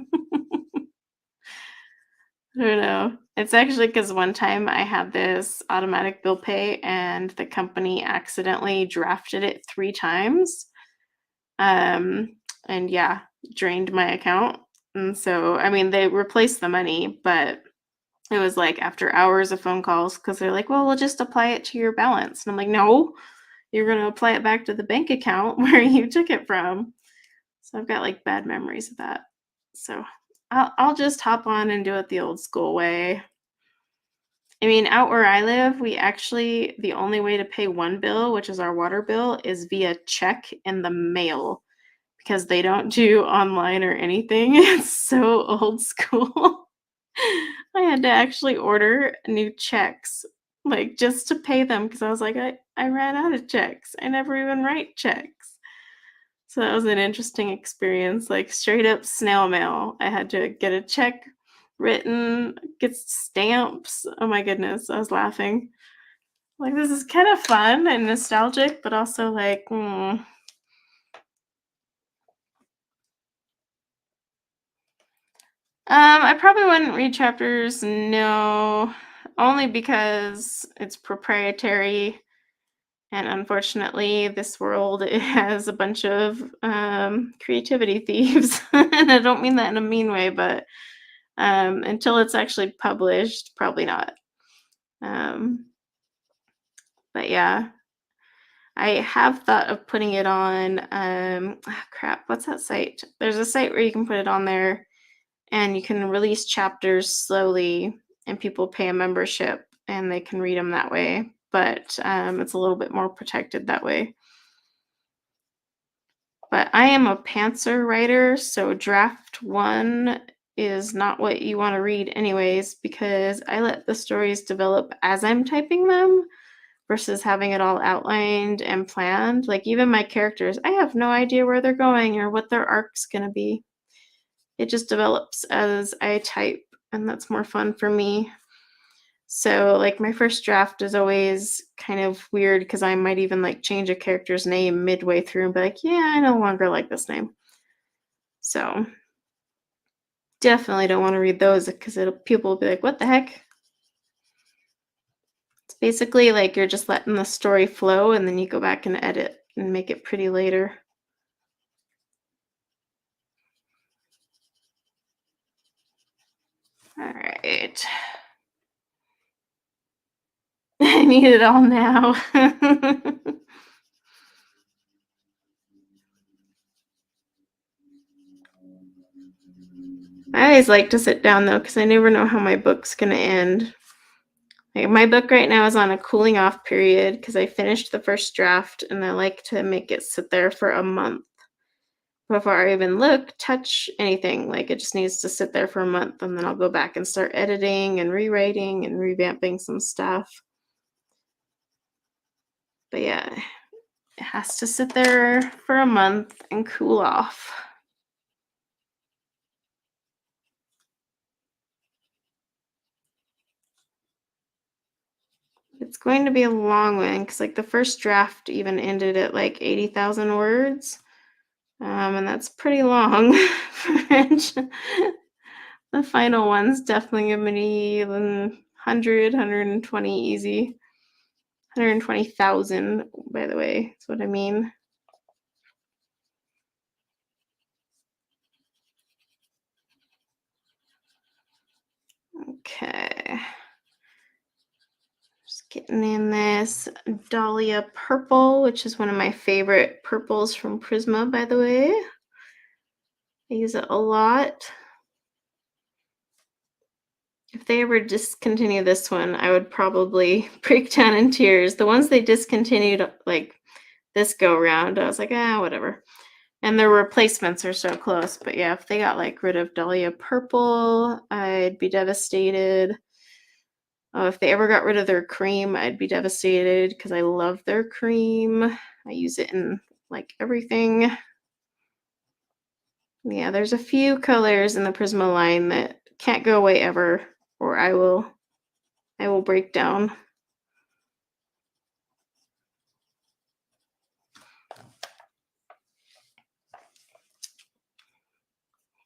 don't know. It's actually because one time I had this automatic bill pay and the company accidentally drafted it 3 times. Um, and yeah, drained my account. And so, I mean, they replaced the money, but it was like after hours of phone calls because they're like, well, we'll just apply it to your balance. And I'm like, no, you're going to apply it back to the bank account where you took it from. So I've got like bad memories of that. So I'll just hop on and do it the old school way. I mean, out where I live, we actually the only way to pay one bill, which is our water bill, is via check in the mail because they don't do online or anything. It's so old school. I had to actually order new checks, like just to pay them because I was like, I ran out of checks. I never even write checks. So that was an interesting experience, like straight up snail mail. I had to get a check written, get stamps. Oh my goodness, I was laughing. Like this is kind of fun and nostalgic, but also like, I probably wouldn't read chapters, no, only because it's proprietary. And unfortunately, this world it has a bunch of creativity thieves. And I don't mean that in a mean way, but until it's actually published, probably not. Um, but yeah, I have thought of putting it on. Crap, what's that site? There's a site where you can put it on there and you can release chapters slowly, and people pay a membership and they can read them that way. But it's a little bit more protected that way. But I am a pantser writer, so draft 1 is not what you want to read anyways because I let the stories develop as I'm typing them versus having it all outlined and planned. Like even my characters, I have no idea where they're going or what their arc's going to be. It just develops as I type, and that's more fun for me. So like my first draft is always kind of weird because I might even like change a character's name midway through and be like, yeah, I no longer like this name. So definitely don't want to read those because people will be like, what the heck? It's basically like you're just letting the story flow and then you go back and edit and make it pretty later. right. I need it all now. I always like to sit down though, because I never know how my book's gonna end. Like, my book right now is on a cooling off period because I finished the first draft and I like to make it sit there for a month before I even look, touch anything. Like, it just needs to sit there for a month and then I'll go back and start editing and rewriting and revamping some stuff. But yeah, it has to sit there for a month and cool off. It's going to be a long one because, like, the first draft even ended at like 80,000 words. And that's pretty long for French. The final one's definitely gonna be 100, 120 easy. 120,000, by the way, is what I mean. Okay. Just getting in this Dahlia purple, which is one of my favorite purples from Prisma, by the way. I use it a lot. If they ever discontinue this one, I would probably break down in tears. The ones they discontinued, like this go around, I was like, whatever. And their replacements are so close. But yeah, if they got like rid of Dahlia purple, I'd be devastated. If they ever got rid of their cream, I'd be devastated because I love their cream. I use it in like everything. Yeah, there's a few colors in the Prisma line that can't go away ever, or I will break down.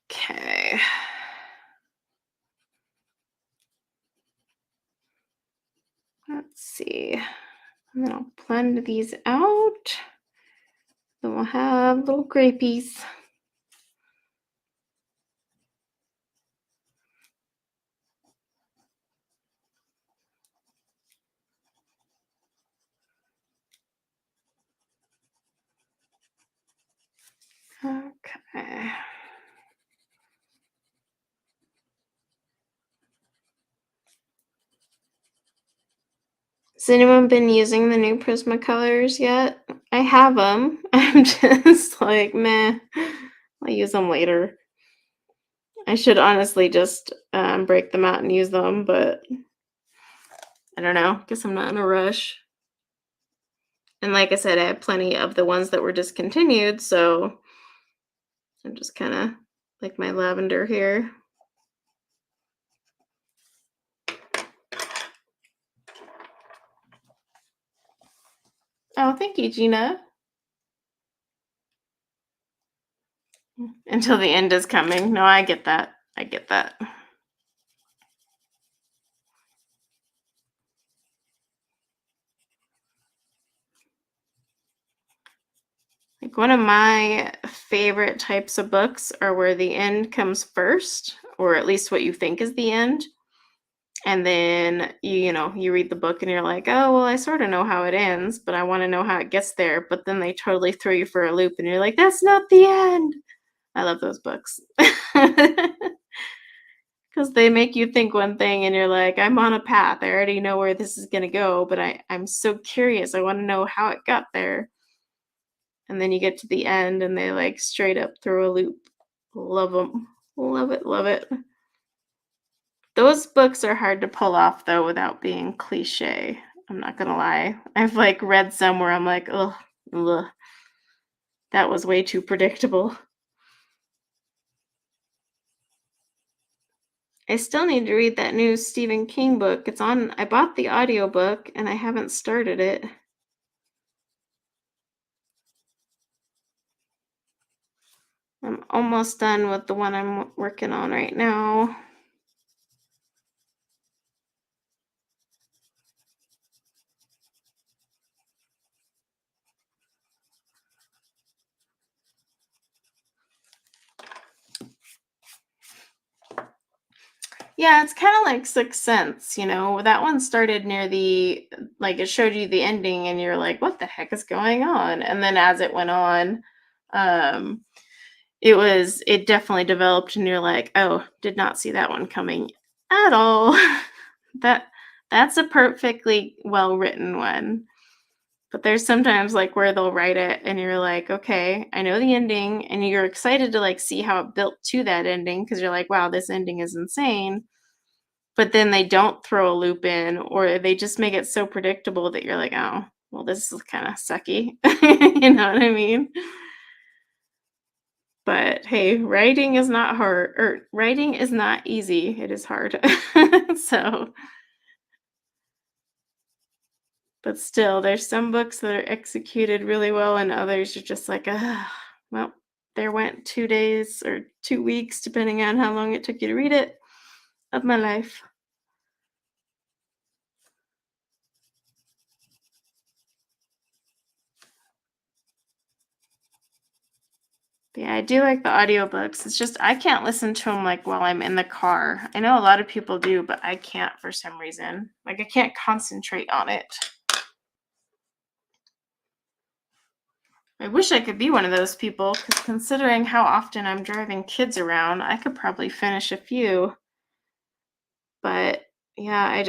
Okay. Let's see. And then I'll blend these out. Then we'll have little grapies. Okay. Has anyone been using the new Prismacolors yet? I have them. I'm just like, meh. I'll use them later. I should honestly just break them out and use them, but I don't know. Guess I'm not in a rush. And like I said, I have plenty of the ones that were discontinued, so I'm just kind of like my lavender here. Oh, thank you, Gina. Until the end is coming. No, I get that. I get that. Like, one of my favorite types of books are where the end comes first, or at least what you think is the end. And then you read the book and you're like, oh, well, I sort of know how it ends, but I want to know how it gets there. But then they totally throw you for a loop and you're like, that's not the end. I love those books. Because they make you think one thing and you're like, I'm on a path. I already know where this is going to go, but I'm so curious. I want to know how it got there. And then you get to the end and they like straight up throw a loop. Love them. Love it. Love it. Those books are hard to pull off though without being cliche. I'm not gonna lie. I've like read some where I'm like, ugh, that was way too predictable. I still need to read that new Stephen King book. I bought the audiobook and I haven't started it. I'm almost done with the one I'm working on right now. Yeah, it's kind of like Sixth Sense, that one started near like it showed you the ending and you're like, what the heck is going on? And then as it went on, um, it definitely developed and you're like, oh, did not see that one coming at all. that that's a perfectly well written one. But there's sometimes like where they'll write it and you're like, okay, I know the ending, and you're excited to like see how it built to that ending because you're like, wow, this ending is insane. But then they don't throw a loop in, or they just make it so predictable that you're like, oh, well, this is kind of sucky. You know what I mean? But hey, writing is not hard, or writing is not easy. It is hard. So, but still, there's some books that are executed really well, and others are just like, well, there went 2 days or 2 weeks, depending on how long it took you to read it, of my life. But yeah, I do like the audiobooks. It's just I can't listen to them like while I'm in the car. I know a lot of people do, but I can't for some reason. Like I can't concentrate on it. I wish I could be one of those people because considering how often I'm driving kids around, I could probably finish a few. But yeah, I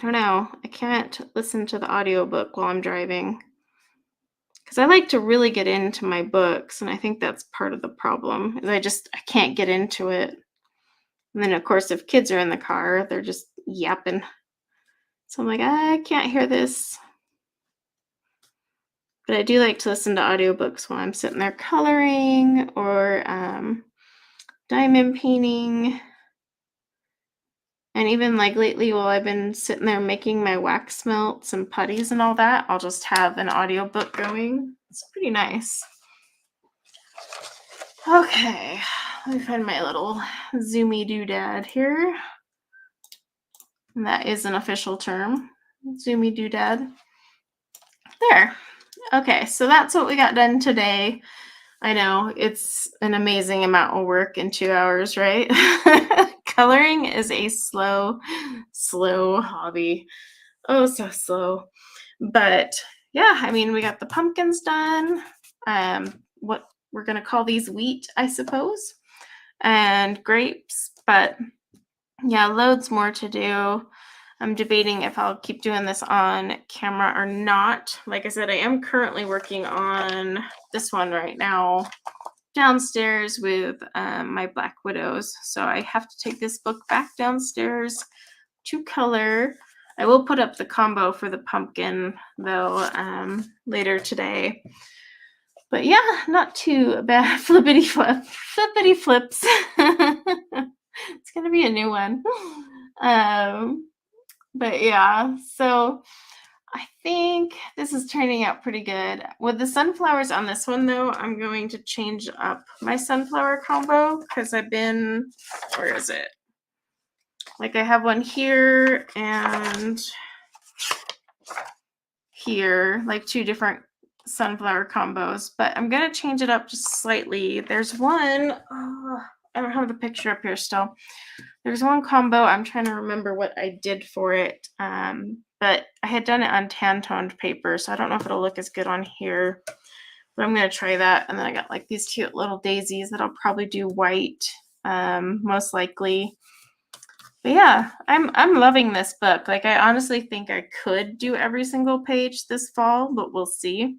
don't know. I can't listen to the audiobook while I'm driving because I like to really get into my books, and I think that's part of the problem. Is I can't get into it. And then of course if kids are in the car, they're just yapping. So I'm like, I can't hear this. But I do like to listen to audiobooks while I'm sitting there coloring or diamond painting. And even like lately, while I've been sitting there making my wax melts and putties and all that, I'll just have an audiobook going. It's pretty nice. Okay, let me find my little zoomy doodad here. And that is an official term. Zoomy doodad. There. Okay, so that's what we got done today. I know it's an amazing amount of work in 2 hours, right? Coloring is a slow hobby. Oh, so slow. But yeah, I mean, we got the pumpkins done. What we're gonna call these wheat, I suppose, and grapes. But yeah, loads more to do. I'm debating if I'll keep doing this on camera or not. Like I said, I am currently working on this one right now downstairs with my Black Widows. So I have to take this book back downstairs to color. I will put up the combo for the pumpkin though later today. But yeah, not too bad. Flippity flips. It's gonna be a new one. But yeah, so I think this is turning out pretty good. With the sunflowers on this one though, I'm going to change up my sunflower combo because where is it? Like I have one here and here, like two different sunflower combos, but I'm going to change it up just slightly. There's one, I don't have the picture up here still. There's one combo, I'm trying to remember what I did for it, but I had done it on tan toned paper, so I don't know if it'll look as good on here, but I'm going to try that. And then I got like these cute little daisies that I'll probably do white, most likely. But yeah, I'm loving this book. Like I honestly think I could do every single page this fall, but we'll see.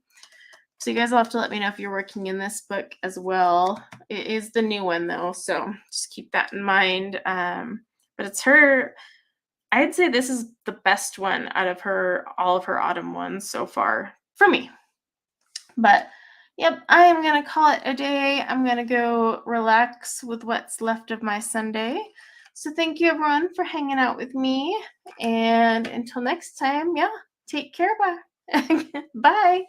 So you guys will have to let me know if you're working in this book as well. It is the new one though, so just keep that in mind. But it's her. I'd say this is the best one out of all of her autumn ones so far for me. But yep, I am gonna call it a day. I'm gonna go relax with what's left of my Sunday. So thank you everyone for hanging out with me. And until next time, yeah, take care. Bye. Bye.